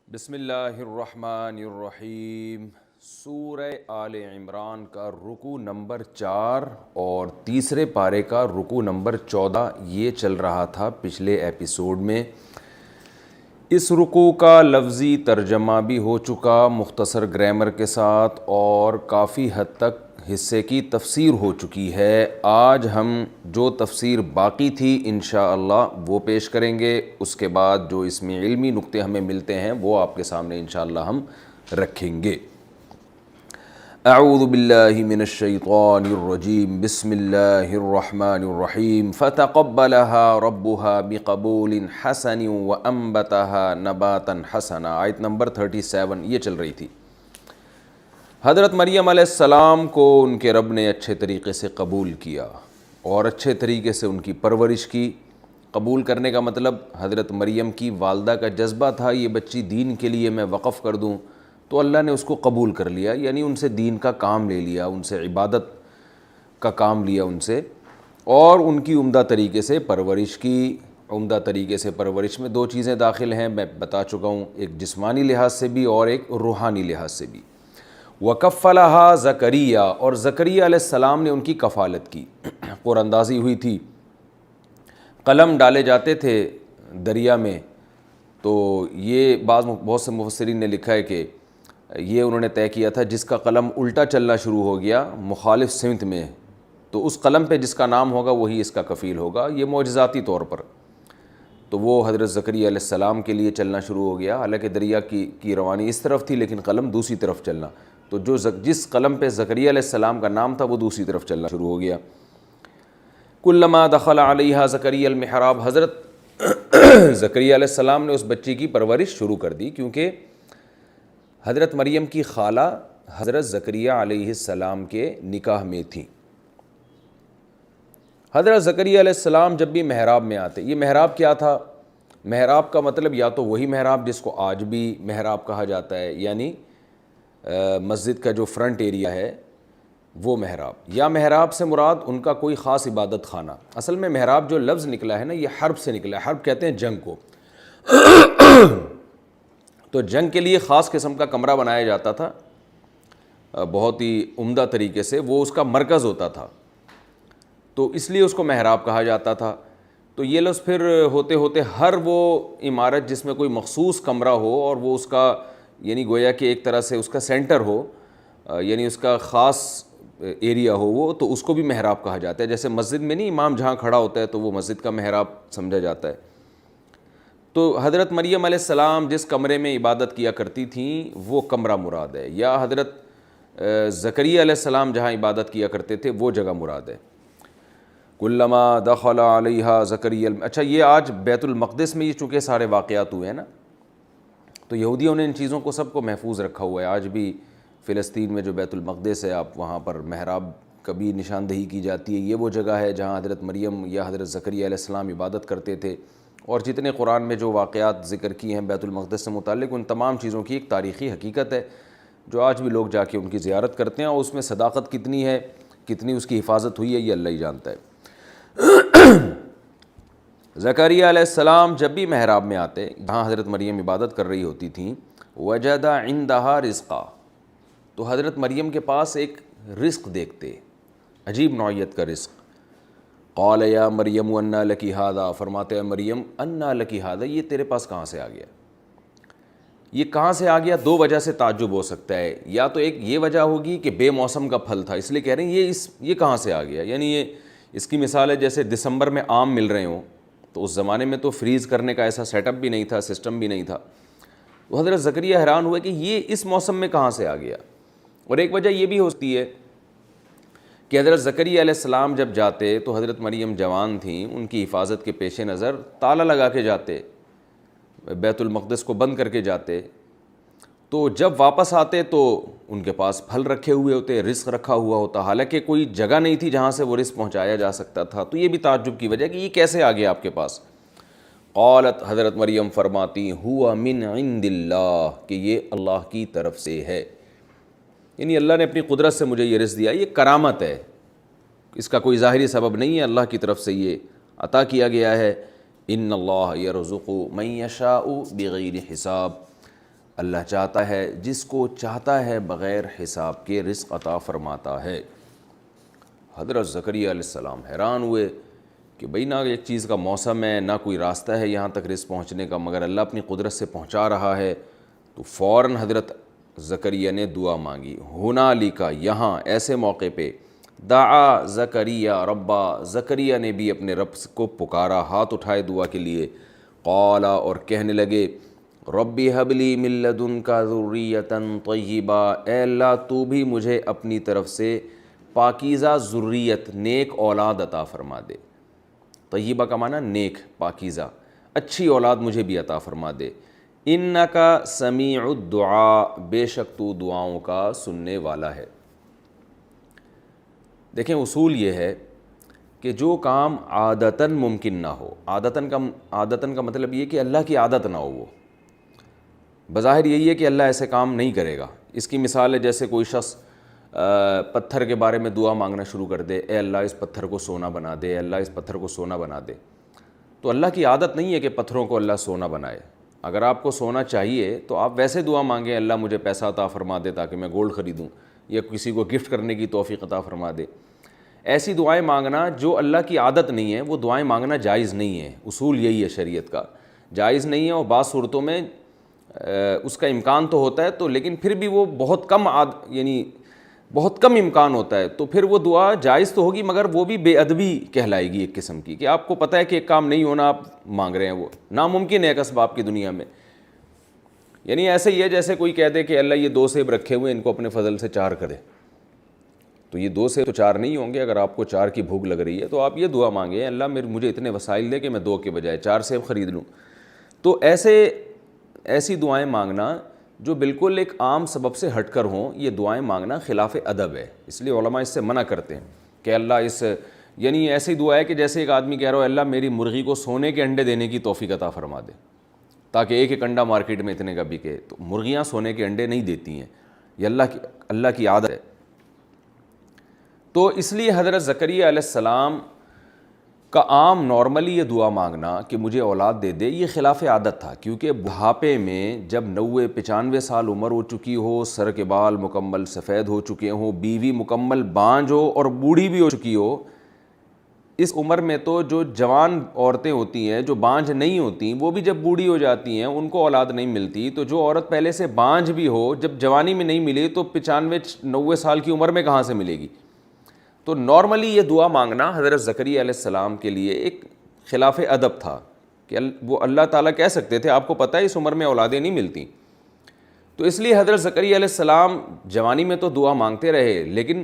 بسم اللہ الرحمن الرحیم۔ سورہ آل عمران کا رکوع نمبر 4 اور تیسرے پارے کا رکوع نمبر 14 یہ چل رہا تھا پچھلے ایپیسوڈ میں۔ اس رکوع کا لفظی ترجمہ بھی ہو چکا مختصر گرامر کے ساتھ، اور کافی حد تک حصے کی تفسیر ہو چکی ہے۔ آج ہم جو تفسیر باقی تھی انشاءاللہ وہ پیش کریں گے، اس کے بعد جو اس میں علمی نقطے ہمیں ملتے ہیں وہ آپ کے سامنے انشاءاللہ ہم رکھیں گے۔ اعوذ باللہ من الشیطان الرجیم، بسم اللہ الرحمن الرحیم۔ فتقبلها ربها بقبول حسن وانبتها نباتا حسنا، آیت نمبر 37 یہ چل رہی تھی۔ حضرت مریم علیہ السلام کو ان کے رب نے اچھے طریقے سے قبول کیا اور اچھے طریقے سے ان کی پرورش کی۔ قبول کرنے کا مطلب حضرت مریم کی والدہ کا جذبہ تھا یہ بچی دین کے لیے میں وقف کر دوں، تو اللہ نے اس کو قبول کر لیا، یعنی ان سے دین کا کام لے لیا، ان سے عبادت کا کام لیا ان سے، اور ان کی عمدہ طریقے سے پرورش کی۔ عمدہ طریقے سے پرورش میں دو چیزیں داخل ہیں، میں بتا چکا ہوں، ایک جسمانی لحاظ سے بھی اور ایک روحانی لحاظ سے بھی۔ وَكَفَّلَهَا زکریا، اور زکریا علیہ السلام نے ان کی کفالت کی۔ قرآن اندازی ہوئی تھی، قلم ڈالے جاتے تھے دریا میں، تو یہ بہت سے مفسرین نے لکھا ہے کہ یہ انہوں نے طے کیا تھا جس کا قلم الٹا چلنا شروع ہو گیا مخالف سمت میں، تو اس قلم پہ جس کا نام ہوگا وہی اس کا کفیل ہوگا، یہ معجزاتی طور پر۔ تو وہ حضرت زکریا علیہ السلام کے لیے چلنا شروع ہو گیا، حالانکہ دریا کی روانی اس طرف تھی لیکن قلم دوسری طرف چلنا، تو جس قلم پہ زکریا علیہ السلام کا نام تھا وہ دوسری طرف چلنا شروع ہو گیا۔ کلما دخل علیہا زکریا المحراب، حضرت زکریا علیہ السلام نے اس بچی کی پرورش شروع کر دی، کیونکہ حضرت مریم کی خالہ حضرت زکریا علیہ السلام کے نکاح میں تھی۔ حضرت زکریا علیہ السلام جب بھی محراب میں آتے، یہ محراب کیا تھا؟ محراب کا مطلب یا تو وہی محراب جس کو آج بھی محراب کہا جاتا ہے، یعنی مسجد کا جو فرنٹ ایریا ہے وہ محراب، یا محراب سے مراد ان کا کوئی خاص عبادت خانہ۔ اصل میں محراب جو لفظ نکلا ہے نا یہ حرب سے نکلا ہے، حرب کہتے ہیں جنگ کو، تو جنگ کے لیے خاص قسم کا کمرہ بنایا جاتا تھا بہت ہی عمدہ طریقے سے، وہ اس کا مرکز ہوتا تھا، تو اس لیے اس کو محراب کہا جاتا تھا۔ تو یہ لفظ پھر ہوتے ہوتے ہر وہ عمارت جس میں کوئی مخصوص کمرہ ہو اور وہ اس کا یعنی گویا کہ ایک طرح سے اس کا سینٹر ہو، یعنی اس کا خاص ایریا ہو وہ، تو اس کو بھی محراب کہا جاتا ہے۔ جیسے مسجد میں نہیں امام جہاں کھڑا ہوتا ہے تو وہ مسجد کا محراب سمجھا جاتا ہے۔ تو حضرت مریم علیہ السلام جس کمرے میں عبادت کیا کرتی تھیں وہ کمرہ مراد ہے، یا حضرت زکریا علیہ السلام جہاں عبادت کیا کرتے تھے وہ جگہ مراد ہے۔ کلما دخل علیہا زکریا، اچھا یہ آج بیت المقدس میں یہ چونکہ سارے واقعات ہوئے ہیں نا، تو یہودیوں نے ان چیزوں کو سب کو محفوظ رکھا ہوا ہے۔ آج بھی فلسطین میں جو بیت المقدس ہے، آپ وہاں پر محراب کبھی نشاندہی کی جاتی ہے، یہ وہ جگہ ہے جہاں حضرت مریم یا حضرت زکریا علیہ السلام عبادت کرتے تھے، اور جتنے قرآن میں جو واقعات ذکر کی ہیں بیت المقدس سے متعلق ان تمام چیزوں کی ایک تاریخی حقیقت ہے جو آج بھی لوگ جا کے ان کی زیارت کرتے ہیں، اور اس میں صداقت کتنی ہے، کتنی اس کی حفاظت ہوئی ہے، یہ اللہ ہی جانتا ہے۔ زکریا علیہ السلام جب بھی محراب میں آتے جہاں حضرت مریم عبادت کر رہی ہوتی تھیں، وجد عندها رزقا، تو حضرت مریم کے پاس ایک رزق دیکھتے، عجیب نوعیت کا رزق۔ قال یا مریم انا لکی ھذا، فرماتے ہیں مریم انا لکی ھذا، یہ تیرے پاس کہاں سے آ گیا؟ یہ کہاں سے آ گیا؟ دو وجہ سے تعجب ہو سکتا ہے، یا تو ایک یہ وجہ ہوگی کہ بے موسم کا پھل تھا اس لیے کہہ رہے ہیں یہ کہاں سے آ گیا، یعنی یہ اس کی مثال ہے جیسے دسمبر میں آم مل رہے ہوں، تو اس زمانے میں تو فریز کرنے کا ایسا سیٹ اپ بھی نہیں تھا، سسٹم بھی نہیں تھا، تو حضرت زکریا حیران ہوئے کہ یہ اس موسم میں کہاں سے آ گیا۔ اور ایک وجہ یہ بھی ہوتی ہے کہ حضرت زکریا علیہ السلام جب جاتے تو حضرت مریم جوان تھیں، ان کی حفاظت کے پیش نظر تالا لگا کے جاتے، بیت المقدس کو بند کر کے جاتے، تو جب واپس آتے تو ان کے پاس پھل رکھے ہوئے ہوتے، رزق رکھا ہوا ہوتا، حالانکہ کوئی جگہ نہیں تھی جہاں سے وہ رزق پہنچایا جا سکتا تھا، تو یہ بھی تعجب کی وجہ کہ یہ کیسے آ گیا آپ کے پاس۔ قالت، حضرت مریم فرماتی، ہوا من عند اللہ، کہ یہ اللہ کی طرف سے ہے، یعنی اللہ نے اپنی قدرت سے مجھے یہ رزق دیا، یہ کرامت ہے، اس کا کوئی ظاہری سبب نہیں ہے، اللہ کی طرف سے یہ عطا کیا گیا ہے، ان اللہ یرزق من یشاء بغیر حساب، اللہ چاہتا ہے جس کو چاہتا ہے بغیر حساب کے رزق عطا فرماتا ہے۔ حضرت زکریا علیہ السلام حیران ہوئے کہ بھئی نہ ایک چیز کا موسم ہے، نہ کوئی راستہ ہے یہاں تک رزق پہنچنے کا، مگر اللہ اپنی قدرت سے پہنچا رہا ہے۔ تو فوراً حضرت زکریا نے دعا مانگی، ہنالک، یہاں ایسے موقع پہ، دعا زکریا ربا، زکریا نے بھی اپنے رب کو پکارا، ہاتھ اٹھائے دعا کے لیے، قال، اور کہنے لگے، ربی حب لی من لدنک ذریۃ طیبہ، اے اللہ تو بھی مجھے اپنی طرف سے پاکیزہ ذریت، نیک اولاد عطا فرما دے۔ طیبہ کا معنی نیک، پاکیزہ، اچھی اولاد مجھے بھی عطا فرما دے۔ انکا سمیع الدعاء، بے شک تو دعاؤں کا سننے والا ہے۔ دیکھیں اصول یہ ہے کہ جو کام عادتاً ممکن نہ ہو، عادتاً کا مطلب یہ کہ اللہ کی عادت نہ ہو، وہ بظاہر یہی ہے کہ اللہ ایسے کام نہیں کرے گا۔ اس کی مثال ہے جیسے کوئی شخص پتھر کے بارے میں دعا مانگنا شروع کر دے، اے اللہ اس پتھر کو سونا بنا دے، اے اللہ اس پتھر کو سونا بنا دے۔ تو اللہ کی عادت نہیں ہے کہ پتھروں کو اللہ سونا بنائے۔ اگر آپ کو سونا چاہیے تو آپ ویسے دعا مانگیں، اللہ مجھے پیسہ عطا فرما دے تاکہ میں گولڈ خریدوں، یا کسی کو گفٹ کرنے کی توفیق عطا فرما دے۔ ایسی دعائیں مانگنا جو اللہ کی عادت نہیں ہے، وہ دعائیں مانگنا جائز نہیں ہے۔ اصول یہی ہے شریعت کا، جائز نہیں ہے، اور بعض صورتوں میں اس کا امکان تو ہوتا ہے، تو لیکن پھر بھی وہ بہت کم یعنی بہت کم امکان ہوتا ہے، تو پھر وہ دعا جائز تو ہوگی مگر وہ بھی بے ادبی کہلائے گی ایک قسم کی، کہ آپ کو پتہ ہے کہ ایک کام نہیں ہونا، آپ مانگ رہے ہیں، وہ ناممکن ہے ایک اسباب کی دنیا میں۔ یعنی ایسے ہی ہے جیسے کوئی کہہ دے کہ اللہ یہ 2 سیب رکھے ہوئے، ان کو اپنے فضل سے 4 کر دے، تو یہ 2 سیب تو 4 نہیں ہوں گے۔ اگر آپ کو 4 کی بھوک لگ رہی ہے تو آپ یہ دعا مانگیں، اللہ مجھے اتنے وسائل دے کہ میں 2 کے بجائے 4 سیب خرید لوں۔ تو ایسی دعائیں مانگنا جو بالکل ایک عام سبب سے ہٹ کر ہوں، یہ دعائیں مانگنا خلاف ادب ہے، اس لیے علماء اس سے منع کرتے ہیں کہ اللہ یعنی ایسی دعا ہے کہ جیسے ایک آدمی کہہ رہا ہو، اللہ میری مرغی کو سونے کے انڈے دینے کی توفیق عطا فرما دے تاکہ ایک انڈا مارکیٹ میں اتنے کا بکے۔ تو مرغیاں سونے کے انڈے نہیں دیتی ہیں، یہ اللہ کی عادت ہے۔ تو اس لیے حضرت زکریا علیہ السلام کا عام نارملی یہ دعا مانگنا کہ مجھے اولاد دے دے، یہ خلاف عادت تھا، کیونکہ بڑھاپے میں جب 90-95 سال عمر ہو چکی ہو، سر کے بال مکمل سفید ہو چکے ہوں، بیوی مکمل بانجھ ہو اور بوڑھی بھی ہو چکی ہو، اس عمر میں تو جو جوان عورتیں ہوتی ہیں جو بانجھ نہیں ہوتی، وہ بھی جب بوڑھی ہو جاتی ہیں ان کو اولاد نہیں ملتی، تو جو عورت پہلے سے بانجھ بھی ہو جب جوانی میں نہیں ملی تو 95-90 سال کی عمر میں کہاں سے ملے گی؟ تو نارملی یہ دعا مانگنا حضرت زکریا علیہ السلام کے لیے ایک خلاف ادب تھا کہ وہ اللہ تعالیٰ کہہ سکتے تھے آپ کو پتہ ہے اس عمر میں اولادیں نہیں ملتی۔ تو اس لیے حضرت زکریا علیہ السلام جوانی میں تو دعا مانگتے رہے، لیکن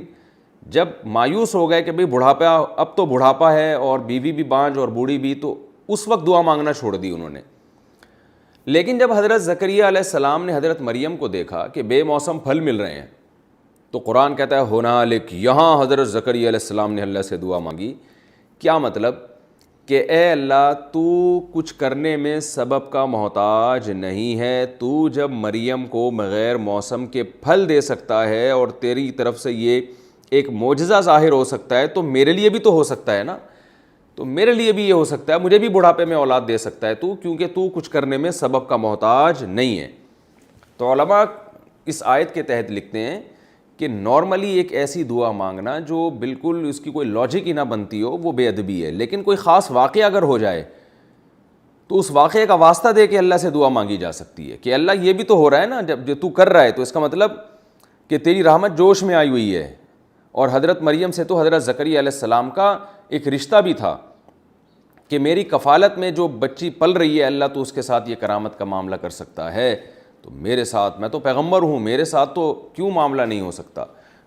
جب مایوس ہو گئے کہ بھئی بڑھاپا، اب تو بڑھاپا ہے اور بیوی بھی بانجھ اور بوڑھی بھی، تو اس وقت دعا مانگنا چھوڑ دی انہوں نے۔ لیکن جب حضرت زکریا علیہ السلام نے حضرت مریم کو دیکھا کہ بے موسم پھل مل رہے ہیں، تو قرآن کہتا ہے ہنالک، یہاں حضرت زکریا علیہ السلام نے اللہ سے دعا مانگی۔ کیا مطلب؟ کہ اے اللہ تو کچھ کرنے میں سبب کا محتاج نہیں ہے، تو جب مریم کو بغیر موسم کے پھل دے سکتا ہے اور تیری طرف سے یہ ایک معجزہ ظاہر ہو سکتا ہے، تو میرے لیے بھی تو ہو سکتا ہے نا، تو میرے لیے بھی یہ ہو سکتا ہے، مجھے بھی بڑھاپے میں اولاد دے سکتا ہے تو، کیونکہ تو کچھ کرنے میں سبب کا محتاج نہیں ہے۔ تو علماء اس آیت کے تحت لکھتے ہیں کہ نارملی ایک ایسی دعا مانگنا جو بالکل اس کی کوئی لاجک ہی نہ بنتی ہو، وہ بے ادبی ہے، لیکن کوئی خاص واقعہ اگر ہو جائے تو اس واقعے کا واسطہ دے کے اللہ سے دعا مانگی جا سکتی ہے کہ اللہ یہ بھی تو ہو رہا ہے نا، جب جو تو کر رہا ہے تو اس کا مطلب کہ تیری رحمت جوش میں آئی ہوئی ہے۔ اور حضرت مریم سے تو حضرت زکریا علیہ السلام کا ایک رشتہ بھی تھا کہ میری کفالت میں جو بچی پل رہی ہے، اللہ تو اس کے ساتھ یہ کرامت کا معاملہ کر سکتا ہے، تو میرے ساتھ، میں تو پیغمبر ہوں، میرے ساتھ تو کیوں معاملہ نہیں ہو سکتا؟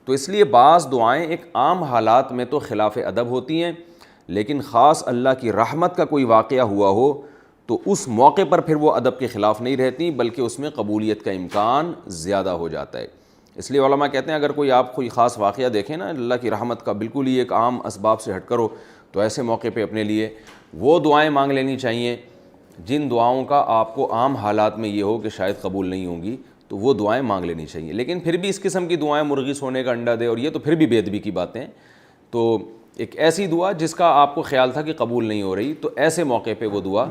تو اس لیے بعض دعائیں ایک عام حالات میں تو خلاف ادب ہوتی ہیں، لیکن خاص اللہ کی رحمت کا کوئی واقعہ ہوا ہو تو اس موقع پر پھر وہ ادب کے خلاف نہیں رہتی، بلکہ اس میں قبولیت کا امکان زیادہ ہو جاتا ہے۔ اس لیے علماء کہتے ہیں اگر آپ کوئی خاص واقعہ دیکھیں نا اللہ کی رحمت کا، بالکل ہی ایک عام اسباب سے ہٹ کرو، تو ایسے موقع پہ اپنے لیے وہ دعائیں مانگ لینی چاہیے جن دعاؤں کا آپ کو عام حالات میں یہ ہو کہ شاید قبول نہیں ہوں گی، تو وہ دعائیں مانگ لینی چاہیے۔ لیکن پھر بھی اس قسم کی دعائیں، مرغی سونے کا انڈا دے، اور یہ تو پھر بھی بے ادبی کی باتیں، تو ایک ایسی دعا جس کا آپ کو خیال تھا کہ قبول نہیں ہو رہی، تو ایسے موقع پہ وہ دعا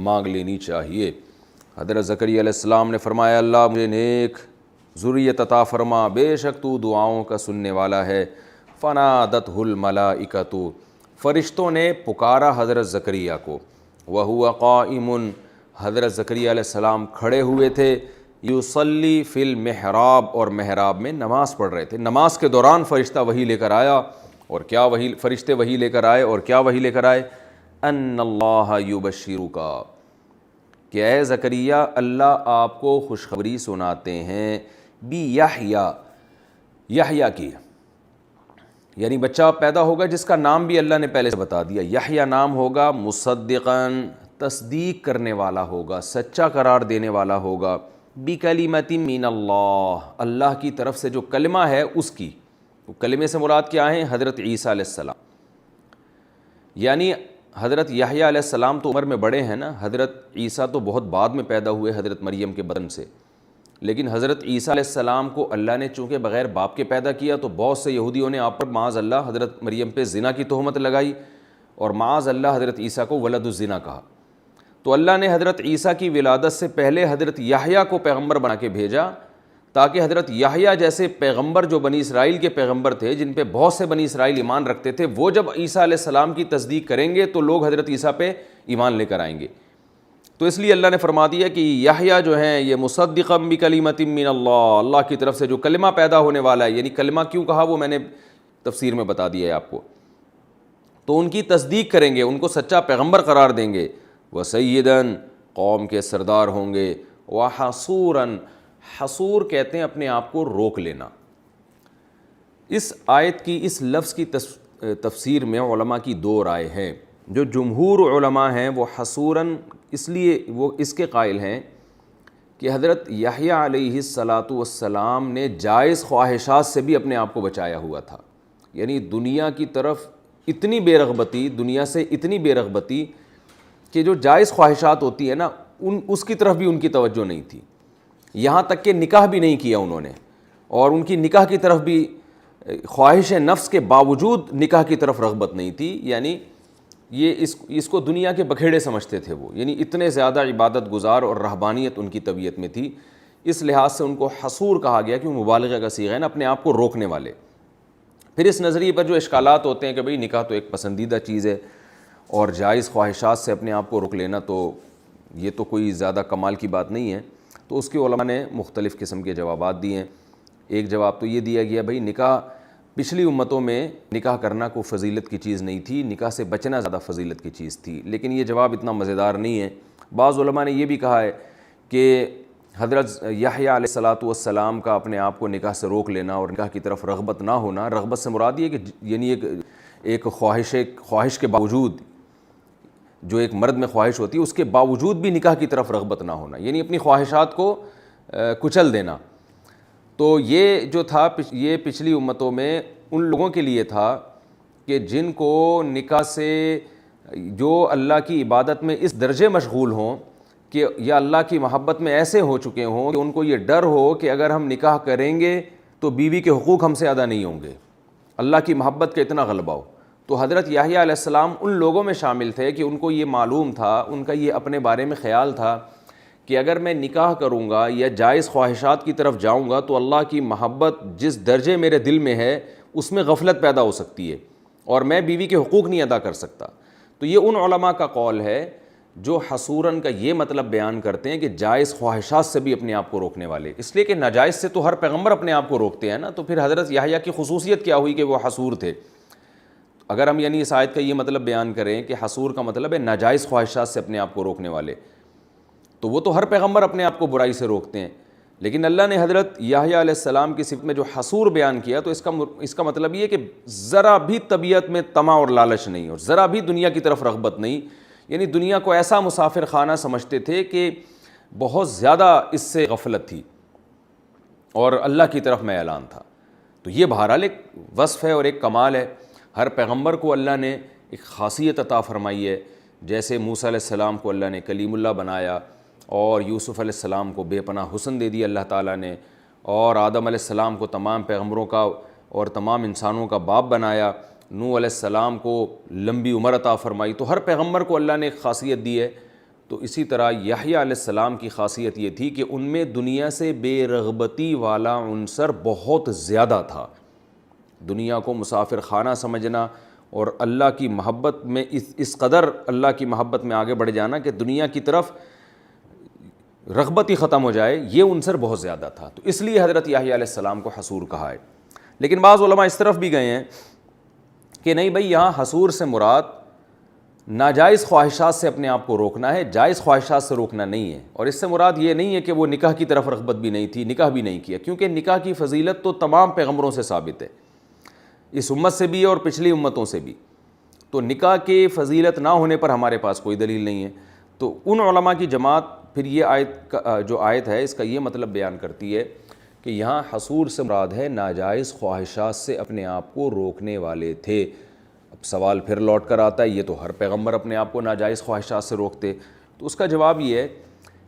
مانگ لینی چاہیے۔ حضرت زکریا علیہ السلام نے فرمایا اللہ مجھے نیک ذریت عطا فرما، بے شک تو دعاؤں کا سننے والا ہے۔ فنادتہ الملائکۃ، فرشتوں نے پکارا حضرت زکریا کو، وہو قائم، حضرت زکریا علیہ السلام کھڑے ہوئے تھے، یصلی فی المحراب، اور محراب میں نماز پڑھ رہے تھے۔ نماز کے دوران فرشتہ وحی لے کر آیا، اور کیا وحی فرشتے وحی لے کر آئے، اور کیا وحی لے کر آئے؟ ان اللہ یبشرک، کہ اے زکریا اللہ آپ کو خوشخبری سناتے ہیں بی یحییٰ، یحییٰ کی، یعنی بچہ پیدا ہوگا جس کا نام بھی اللہ نے پہلے سے بتا دیا، یحییٰ نام ہوگا، مصدقاً تصدیق کرنے والا ہوگا، سچا قرار دینے والا ہوگا، بکلمۃ من اللہ، اللہ کی طرف سے جو کلمہ ہے اس کی، کلمے سے مراد کیا ہیں؟ حضرت عیسیٰ علیہ السلام، یعنی حضرت یحییٰ علیہ السلام تو عمر میں بڑے ہیں نا، حضرت عیسیٰ تو بہت بعد میں پیدا ہوئے حضرت مریم کے بدن سے، لیکن حضرت عیسیٰ علیہ السلام کو اللہ نے چونکہ بغیر باپ کے پیدا کیا، تو بہت سے یہودیوں نے آپ پر معاذ اللہ حضرت مریم پہ زنا کی تہمت لگائی، اور معاذ اللہ حضرت عیسیٰ کو ولد الزنا کہا۔ تو اللہ نے حضرت عیسیٰ کی ولادت سے پہلے حضرت یحییٰ کو پیغمبر بنا کے بھیجا، تاکہ حضرت یحییٰ جیسے پیغمبر جو بنی اسرائیل کے پیغمبر تھے، جن پہ بہت سے بنی اسرائیل ایمان رکھتے تھے، وہ جب عیسیٰ علیہ السلام کی تصدیق کریں گے تو لوگ حضرت عیسیٰ پہ ایمان لے کر آئیں گے۔ تو اس لیے اللہ نے فرما دیا کہ یحییٰ جو ہیں یہ مصدقا بکلمۃ من اللہ، اللہ کی طرف سے جو کلمہ پیدا ہونے والا ہے، یعنی کلمہ کیوں کہا وہ میں نے تفسیر میں بتا دیا ہے آپ کو، تو ان کی تصدیق کریں گے، ان کو سچا پیغمبر قرار دیں گے، وسیداً قوم کے سردار ہوں گے، وحصوراً، حصور کہتے ہیں اپنے آپ کو روک لینا۔ اس آیت کی اس لفظ کی تفسیر میں علماء کی دو رائے ہیں۔ جو جمہور علماء ہیں وہ حصوراً اس لیے وہ اس کے قائل ہیں کہ حضرت یحییٰ علیہ الصلاۃ والسلام نے جائز خواہشات سے بھی اپنے آپ کو بچایا ہوا تھا، یعنی دنیا کی طرف اتنی بے رغبتی، دنیا سے اتنی بے رغبتی کہ جو جائز خواہشات ہوتی ہے نا اس کی طرف بھی ان کی توجہ نہیں تھی، یہاں تک کہ نکاح بھی نہیں کیا انہوں نے، اور ان کی نکاح کی طرف بھی خواہش نفس کے باوجود نکاح کی طرف رغبت نہیں تھی، یعنی یہ اس کو دنیا کے بکھیڑے سمجھتے تھے وہ، یعنی اتنے زیادہ عبادت گزار اور رہبانیت ان کی طبیعت میں تھی، اس لحاظ سے ان کو حصور کہا گیا کہ مبالغہ کا صیغہ ہے نا، اپنے آپ کو روکنے والے۔ پھر اس نظریے پر جو اشکالات ہوتے ہیں کہ بھئی نکاح تو ایک پسندیدہ چیز ہے، اور جائز خواہشات سے اپنے آپ کو روک لینا تو یہ تو کوئی زیادہ کمال کی بات نہیں ہے، تو اس کے علماء نے مختلف قسم کے جوابات دیے ہیں۔ ایک جواب تو یہ دیا گیا بھئی نکاح پچھلی امتوں میں نکاح کرنا کوئی فضیلت کی چیز نہیں تھی، نکاح سے بچنا زیادہ فضیلت کی چیز تھی، لیکن یہ جواب اتنا مزیدار نہیں ہے۔ بعض علماء نے یہ بھی کہا ہے کہ حضرت یحییٰ علیہ الصلاۃ والسلام کا اپنے آپ کو نکاح سے روک لینا اور نکاح کی طرف رغبت نہ ہونا، رغبت سے مراد یہ کہ یعنی ایک خواہش کے باوجود، جو ایک مرد میں خواہش ہوتی ہے اس کے باوجود بھی نکاح کی طرف رغبت نہ ہونا، یعنی اپنی خواہشات کو کچل دینا، تو یہ جو تھا یہ پچھلی امتوں میں ان لوگوں کے لیے تھا کہ جن کو نکاح سے، جو اللہ کی عبادت میں اس درجے مشغول ہوں کہ یا اللہ کی محبت میں ایسے ہو چکے ہوں کہ ان کو یہ ڈر ہو کہ اگر ہم نکاح کریں گے تو بیوی کے حقوق ہم سے ادا نہیں ہوں گے، اللہ کی محبت کا اتنا غلبہ ہو۔ تو حضرت یحییٰ علیہ السلام ان لوگوں میں شامل تھے کہ ان کو یہ معلوم تھا، ان کا یہ اپنے بارے میں خیال تھا کہ اگر میں نکاح کروں گا یا جائز خواہشات کی طرف جاؤں گا تو اللہ کی محبت جس درجے میرے دل میں ہے اس میں غفلت پیدا ہو سکتی ہے، اور میں بیوی کے حقوق نہیں ادا کر سکتا۔ تو یہ ان علماء کا قول ہے جو حصوراً کا یہ مطلب بیان کرتے ہیں کہ جائز خواہشات سے بھی اپنے آپ کو روکنے والے، اس لیے کہ ناجائز سے تو ہر پیغمبر اپنے آپ کو روکتے ہیں نا، تو پھر حضرت یحییٰ کی خصوصیت کیا ہوئی کہ وہ حصور تھے؟ اگر ہم یعنی اس آیت کا یہ مطلب بیان کریں کہ حصور کا مطلب ہے ناجائز خواہشات سے اپنے آپ کو روکنے والے، تو وہ تو ہر پیغمبر اپنے آپ کو برائی سے روکتے ہیں، لیکن اللہ نے حضرت یحییٰ علیہ السلام کی صفت میں جو حصور بیان کیا تو اس کا مطلب یہ کہ ذرا بھی طبیعت میں طمع اور لالچ نہیں، اور ذرا بھی دنیا کی طرف رغبت نہیں، یعنی دنیا کو ایسا مسافر خانہ سمجھتے تھے کہ بہت زیادہ اس سے غفلت تھی اور اللہ کی طرف میں اعلان تھا۔ تو یہ بہرحال ایک وصف ہے اور ایک کمال ہے، ہر پیغمبر کو اللہ نے ایک خاصیت عطا فرمائی ہے، جیسے موسیٰ علیہ السلام کو اللہ نے کلیم اللہ بنایا، اور یوسف علیہ السلام کو بے پناہ حسن دے دیا اللہ تعالیٰ نے، اور آدم علیہ السلام کو تمام پیغمبروں کا اور تمام انسانوں کا باپ بنایا، نوح علیہ السلام کو لمبی عمر عطا فرمائی، تو ہر پیغمبر کو اللہ نے ایک خاصیت دی ہے، تو اسی طرح یحییٰ علیہ السلام کی خاصیت یہ تھی کہ ان میں دنیا سے بے رغبتی والا عنصر بہت زیادہ تھا۔ دنیا کو مسافر خانہ سمجھنا اور اللہ کی محبت میں اس قدر اللہ کی محبت میں آگے بڑھ جانا کہ دنیا کی طرف رغبت ہی ختم ہو جائے، یہ عنصر بہت زیادہ تھا، تو اس لیے حضرت یحییٰ علیہ السلام کو حسور کہا ہے۔ لیکن بعض علماء اس طرف بھی گئے ہیں کہ نہیں بھائی، یہاں حسور سے مراد ناجائز خواہشات سے اپنے آپ کو روکنا ہے، جائز خواہشات سے روکنا نہیں ہے، اور اس سے مراد یہ نہیں ہے کہ وہ نکاح کی طرف رغبت بھی نہیں تھی، نکاح بھی نہیں کیا، کیونکہ نکاح کی فضیلت تو تمام پیغمبروں سے ثابت ہے، اس امت سے بھی اور پچھلی امتوں سے بھی، تو نکاح کے فضیلت نہ ہونے پر ہمارے پاس کوئی دلیل نہیں ہے۔ تو ان علماء کی جماعت پھر یہ آیت جو آیت ہے اس کا یہ مطلب بیان کرتی ہے کہ یہاں حسور سے مراد ہے ناجائز خواہشات سے اپنے آپ کو روکنے والے تھے۔ اب سوال پھر لوٹ کر آتا ہے، یہ تو ہر پیغمبر اپنے آپ کو ناجائز خواہشات سے روکتے، تو اس کا جواب یہ ہے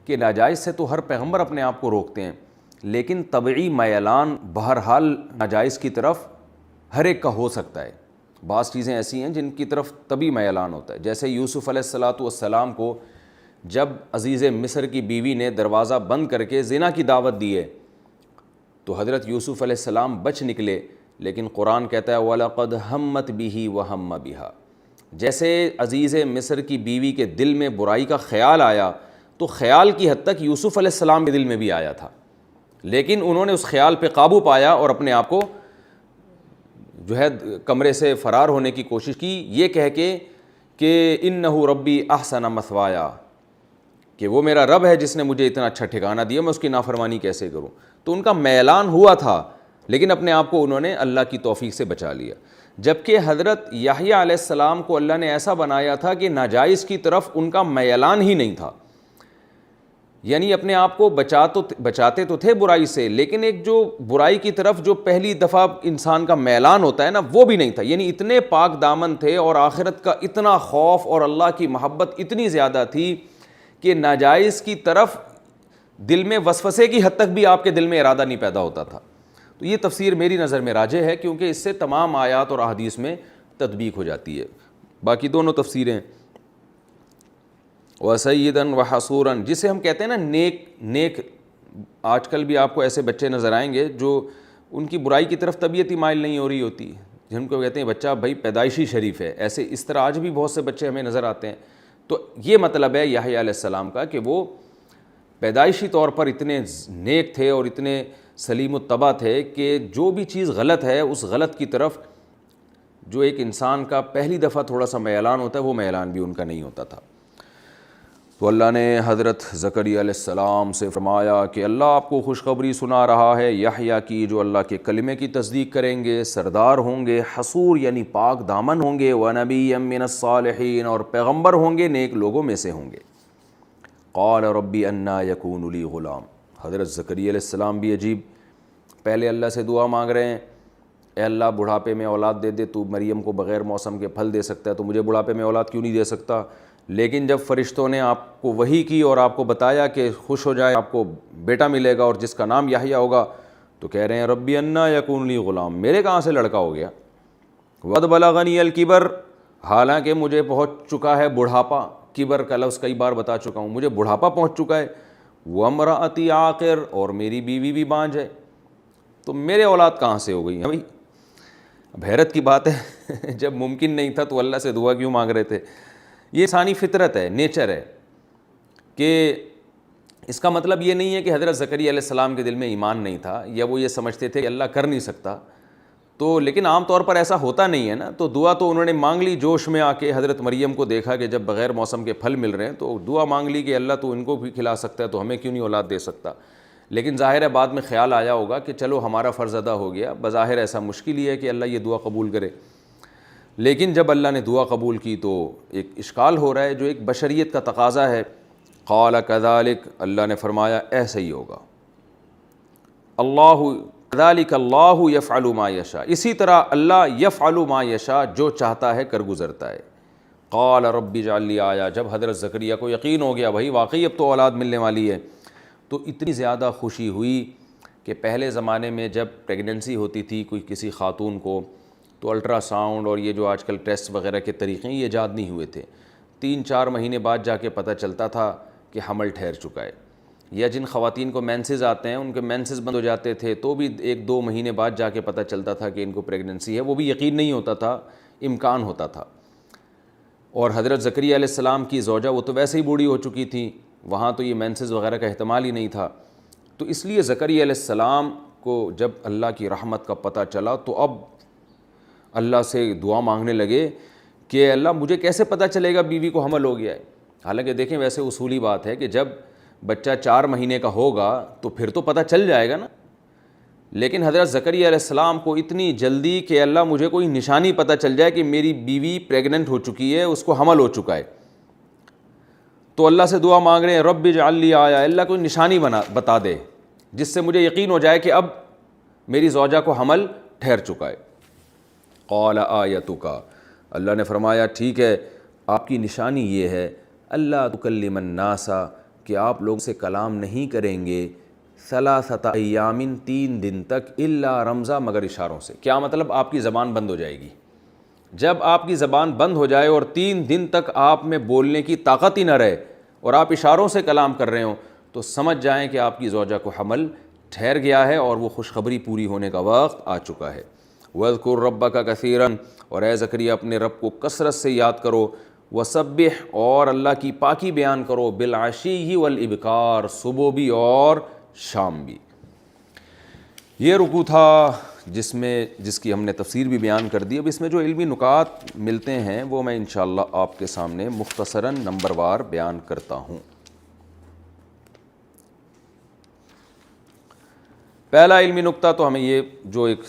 کہ ناجائز سے تو ہر پیغمبر اپنے آپ کو روکتے ہیں، لیکن طبعی میلان بہرحال ناجائز کی طرف ہر ایک کا ہو سکتا ہے۔ بعض چیزیں ایسی ہیں جن کی طرف طبعی میلان ہوتا ہے، جیسے یوسف علیہ السلام کو جب عزیز مصر کی بیوی نے دروازہ بند کر کے زنا کی دعوت دی ہے تو حضرت یوسف علیہ السلام بچ نکلے، لیکن قرآن کہتا ہے وَلَقَدْ هَمَّتْ بِهِ وَهَمَّ بِهَا، جیسے عزیز مصر کی بیوی کے دل میں برائی کا خیال آیا تو خیال کی حد تک یوسف علیہ السلام کے دل میں بھی آیا تھا، لیکن انہوں نے اس خیال پہ قابو پایا اور اپنے آپ کو جو ہے کمرے سے فرار ہونے کی کوشش کی، یہ کہہ کے کہ اِنَّهُ رَبِّي أَحْسَنَ مَثْوَايَا، کہ وہ میرا رب ہے جس نے مجھے اتنا اچھا ٹھکانہ دیا، میں اس کی نافرمانی کیسے کروں۔ تو ان کا میلان ہوا تھا، لیکن اپنے آپ کو انہوں نے اللہ کی توفیق سے بچا لیا۔ جبکہ حضرت یحییٰ علیہ السلام کو اللہ نے ایسا بنایا تھا کہ ناجائز کی طرف ان کا میلان ہی نہیں تھا، یعنی اپنے آپ کو بچاتے تو تھے برائی سے، لیکن ایک جو برائی کی طرف جو پہلی دفعہ انسان کا میلان ہوتا ہے نا، وہ بھی نہیں تھا، یعنی اتنے پاک دامن تھے اور آخرت کا اتنا خوف اور اللہ کی محبت اتنی زیادہ تھی کہ ناجائز کی طرف دل میں وسوسے کی حد تک بھی آپ کے دل میں ارادہ نہیں پیدا ہوتا تھا۔ تو یہ تفسیر میری نظر میں راجح ہے، کیونکہ اس سے تمام آیات اور احادیث میں تطبیق ہو جاتی ہے۔ باقی دونوں تفسیریں وَسَيِّدًا وَحَصُورًا، جسے ہم کہتے ہیں نا نیک، آج کل بھی آپ کو ایسے بچے نظر آئیں گے جو ان کی برائی کی طرف طبیعت ہی مائل نہیں ہو رہی ہوتی، جن کو کہتے ہیں بچہ بھائی پیدائشی شریف ہے، ایسے اس طرح آج بھی بہت سے بچے ہمیں نظر آتے ہیں۔ تو یہ مطلب ہے یحییٰ علیہ السلام کا کہ وہ پیدائشی طور پر اتنے نیک تھے اور اتنے سلیم الطبع تھے کہ جو بھی چیز غلط ہے اس غلط کی طرف جو ایک انسان کا پہلی دفعہ تھوڑا سا میلان ہوتا ہے، وہ میلان بھی ان کا نہیں ہوتا تھا۔ تو اللہ نے حضرت زکریا علیہ السلام سے فرمایا کہ اللہ آپ کو خوشخبری سنا رہا ہے یحییٰ کی، جو اللہ کے کلمے کی تصدیق کریں گے، سردار ہوں گے، حصور یعنی پاک دامن ہوں گے، وَنَبِيًّا مِّنَ الصَّالِحِينَ، اور پیغمبر ہوں گے، نیک لوگوں میں سے ہوں گے۔ قال ربی انا یکون لی غلام، حضرت زکریا علیہ السلام بھی عجیب، پہلے اللہ سے دعا مانگ رہے ہیں، اے اللہ بڑھاپے میں اولاد دے دے، تو مریم کو بغیر موسم کے پھل دے سکتا ہے، تو مجھے بڑھاپے میں اولاد کیوں نہیں دے سکتا؟ لیکن جب فرشتوں نے آپ کو وحی کی اور آپ کو بتایا کہ خوش ہو جائے، آپ کو بیٹا ملے گا اور جس کا نام یحییٰ ہوگا، تو کہہ رہے ہیں ربی انا یکون لی غلام، میرے کہاں سے لڑکا ہو گیا؟ وَقَدْ بَلَغَنِيَ الْكِبَرُ، حالانکہ مجھے پہنچ چکا ہے بڑھاپا، کبر کا لفظ کئی بار بتا چکا ہوں، مجھے بڑھاپا پہنچ چکا ہے، وَامْرَأَتِي عَاقِرٌ، اور میری بیوی بھی بانجھ ہے، تو میرے اولاد کہاں سے ہو گئی ہیں بھائی؟ اب حیرت کی بات ہے جب ممکن نہیں تھا تو اللہ سے دعا کیوں مانگ رہے تھے؟ یہ انسانی فطرت ہے، نیچر ہے، کہ اس کا مطلب یہ نہیں ہے کہ حضرت زکریا علیہ السلام کے دل میں ایمان نہیں تھا یا وہ یہ سمجھتے تھے کہ اللہ کر نہیں سکتا، تو لیکن عام طور پر ایسا ہوتا نہیں ہے نا، تو دعا تو انہوں نے مانگ لی جوش میں آ کے، حضرت مریم کو دیکھا کہ جب بغیر موسم کے پھل مل رہے ہیں تو دعا مانگ لی کہ اللہ تو ان کو بھی کھلا سکتا ہے تو ہمیں کیوں نہیں اولاد دے سکتا؟ لیکن ظاہر ہے بعد میں خیال آیا ہوگا کہ چلو ہمارا فرض ادا ہو گیا، بظاہر ایسا مشکل ہی ہے کہ اللہ یہ دعا قبول کرے، لیکن جب اللہ نے دعا قبول کی تو ایک اشکال ہو رہا ہے جو ایک بشریت کا تقاضا ہے۔ قال کذالک، اللہ نے فرمایا ایسے ہی ہوگا، اللہ کذالک اللہ یفعل ما یشاء، اسی طرح اللہ یفعل ما یشاء، جو چاہتا ہے کر گزرتا ہے۔ قال رب اجعل لی آیا، جب حضرت زکریا کو یقین ہو گیا بھائی واقعی اب تو اولاد ملنے والی ہے، تو اتنی زیادہ خوشی ہوئی کہ پہلے زمانے میں جب پریگننسی ہوتی تھی کوئی کسی خاتون کو تو الٹرا ساؤنڈ اور یہ جو آج کل ٹیسٹ وغیرہ کے طریقے ہیں یہ ایجاد نہیں ہوئے تھے. 3-4 مہینے بعد جا کے پتہ چلتا تھا کہ حمل ٹھہر چکا ہے. یا جن خواتین کو مینسز آتے ہیں ان کے مینسز بند ہو جاتے تھے تو بھی 1-2 مہینے بعد جا کے پتہ چلتا تھا کہ ان کو پریگننسی ہے. وہ بھی یقین نہیں ہوتا تھا, امکان ہوتا تھا. اور حضرت زکریا علیہ السلام کی زوجہ وہ تو ویسے ہی بوڑھی ہو چکی تھیں, وہاں تو یہ مینسز وغیرہ کا احتمال ہی نہیں تھا. تو اس لیے زکریا علیہ السلام کو جب اللہ کی رحمت کا پتہ چلا تو اب اللہ سے دعا مانگنے لگے کہ اللہ مجھے کیسے پتہ چلے گا بیوی کو حمل ہو گیا ہے. حالانکہ دیکھیں ویسے اصولی بات ہے کہ جب بچہ 4 مہینے کا ہوگا تو پھر تو پتہ چل جائے گا نا. لیکن حضرت زکریا علیہ السلام کو اتنی جلدی کہ اللہ مجھے کوئی نشانی پتہ چل جائے کہ میری بیوی پریگننٹ ہو چکی ہے, اس کو حمل ہو چکا ہے. تو اللہ سے دعا مانگ رہے ہیں رب اجعل لی آیا, اللہ کوئی نشانی بتا دے جس سے مجھے یقین ہو جائے کہ اب میری زوجہ کو حمل ٹھہر چکا ہے. قال آیتک, اللہ نے فرمایا ٹھیک ہے آپ کی نشانی یہ ہے اللہ تکلم الناس, کہ آپ لوگوں سے کلام نہیں کریں گے 3 ایام 3 دن تک الا رمزا, مگر اشاروں سے. کیا مطلب؟ آپ کی زبان بند ہو جائے گی. جب آپ کی زبان بند ہو جائے اور 3 دن تک آپ میں بولنے کی طاقت ہی نہ رہے اور آپ اشاروں سے کلام کر رہے ہوں تو سمجھ جائیں کہ آپ کی زوجہ کو حمل ٹھہر گیا ہے اور وہ خوشخبری پوری ہونے کا وقت آ چکا ہے. وَاذْكُرْ رَبَّكَ كَثِيرًا, اور اے زکریا اپنے رب کو کثرت سے یاد کرو. وَسَبِّحْ, اور اللہ کی پاکی بیان کرو. بِالْعَشِيِّ وَالْإِبْكَارِ, صبح بھی اور شام بھی. یہ رکوع تھا جس کی ہم نے تفسیر بھی بیان کر دی. اب اس میں جو علمی نکات ملتے ہیں وہ میں انشاءاللہ آپ کے سامنے مختصراً نمبر وار بیان کرتا ہوں. پہلا علمی نکتہ تو ہمیں یہ جو ایک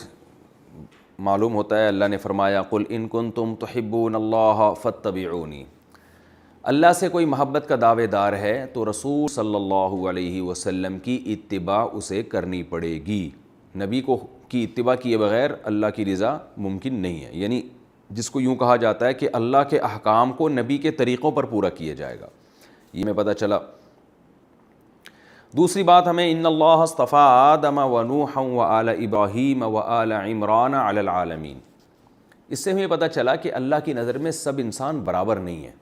معلوم ہوتا ہے, اللہ نے فرمایا قل ان کنتم تحبون اللہ فاتبعونی. اللہ سے کوئی محبت کا دعوے دار ہے تو رسول صلی اللہ علیہ وسلم کی اتباع اسے کرنی پڑے گی. نبی کی اتباع کیے بغیر اللہ کی رضا ممکن نہیں ہے. یعنی جس کو یوں کہا جاتا ہے کہ اللہ کے احکام کو نبی کے طریقوں پر پورا کیا جائے گا, یہ ہمیں پتہ چلا. دوسری بات ہمیں ان اللہ اصطفیٰ آدم و نوحا و آل ابراہیم و آل عمران علی العالمین. اس سے ہمیں پتہ چلا کہ اللہ کی نظر میں سب انسان برابر نہیں ہیں.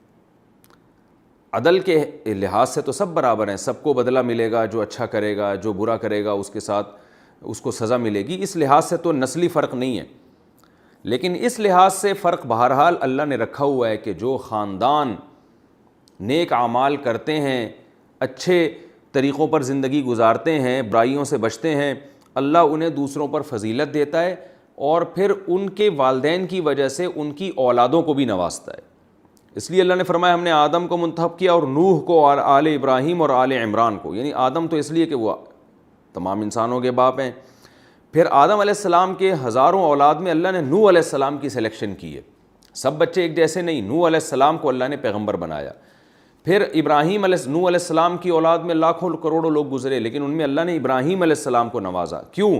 عدل کے لحاظ سے تو سب برابر ہیں, سب کو بدلہ ملے گا, جو اچھا کرے گا جو برا کرے گا اس کے ساتھ اس کو سزا ملے گی. اس لحاظ سے تو نسلی فرق نہیں ہے, لیکن اس لحاظ سے فرق بہرحال اللہ نے رکھا ہوا ہے کہ جو خاندان نیک اعمال کرتے ہیں, اچھے طریقوں پر زندگی گزارتے ہیں, برائیوں سے بچتے ہیں, اللہ انہیں دوسروں پر فضیلت دیتا ہے اور پھر ان کے والدین کی وجہ سے ان کی اولادوں کو بھی نوازتا ہے. اس لیے اللہ نے فرمایا ہم نے آدم کو منتخب کیا اور نوح کو اور آل ابراہیم اور آل عمران کو. یعنی آدم تو اس لیے کہ وہ تمام انسانوں کے باپ ہیں. پھر آدم علیہ السلام کے ہزاروں اولاد میں اللہ نے نوح علیہ السلام کی سلیکشن کی ہے. سب بچے ایک جیسے نہیں, نوح علیہ السلام کو اللہ نے پیغمبر بنایا. پھر نوح علیہ السلام کی اولاد میں لاکھوں کروڑوں لوگ گزرے, لیکن ان میں اللہ نے ابراہیم علیہ السلام کو نوازا. کیوں؟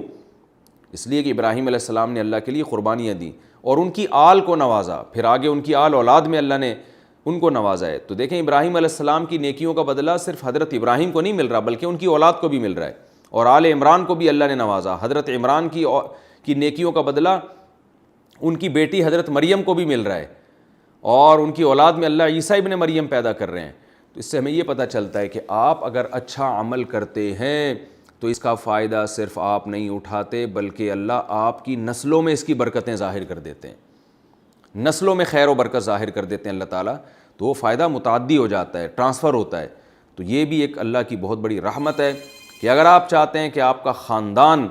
اس لیے کہ ابراہیم علیہ السلام نے اللہ کے لیے قربانیاں دیں اور ان کی آل کو نوازا. پھر آگے ان کی آل اولاد میں اللہ نے ان کو نوازا ہے. تو دیکھیں ابراہیم علیہ السلام کی نیکیوں کا بدلہ صرف حضرت ابراہیم کو نہیں مل رہا بلکہ ان کی اولاد کو بھی مل رہا ہے. اور آل عمران کو بھی اللہ نے نوازا. حضرت عمران کی نیکیوں کا بدلہ ان کی بیٹی حضرت مریم کو بھی مل رہا ہے اور ان کی اولاد میں اللہ عیسیٰ ابن مریم پیدا کر رہے ہیں. تو اس سے ہمیں یہ پتہ چلتا ہے کہ آپ اگر اچھا عمل کرتے ہیں تو اس کا فائدہ صرف آپ نہیں اٹھاتے بلکہ اللہ آپ کی نسلوں میں اس کی برکتیں ظاہر کر دیتے ہیں, نسلوں میں خیر و برکت ظاہر کر دیتے ہیں اللہ تعالیٰ. تو وہ فائدہ متعدی ہو جاتا ہے, ٹرانسفر ہوتا ہے. تو یہ بھی ایک اللہ کی بہت بڑی رحمت ہے کہ اگر آپ چاہتے ہیں کہ آپ کا خاندان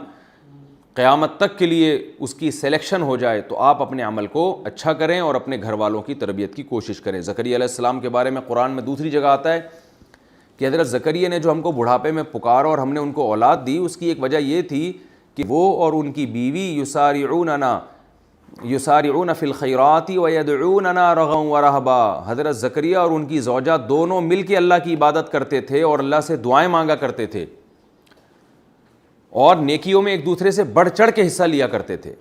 قیامت تک کے لیے اس کی سلیکشن ہو جائے تو آپ اپنے عمل کو اچھا کریں اور اپنے گھر والوں کی تربیت کی کوشش کریں. زکریا علیہ السلام کے بارے میں قرآن میں دوسری جگہ آتا ہے کہ حضرت زکریا نے جو ہم کو بڑھاپے میں پکارا اور ہم نے ان کو اولاد دی, اس کی ایک وجہ یہ تھی کہ وہ اور ان کی بیوی یسارعون فی الخیرات ویدعوننا رغبا ورہبا. حضرت زکریا اور ان کی زوجہ دونوں مل کے اللہ کی عبادت کرتے تھے اور اللہ سے دعائیں مانگا کرتے تھے اور نیکیوں میں ایک دوسرے سے بڑھ چڑھ کے حصہ لیا کرتے تھے.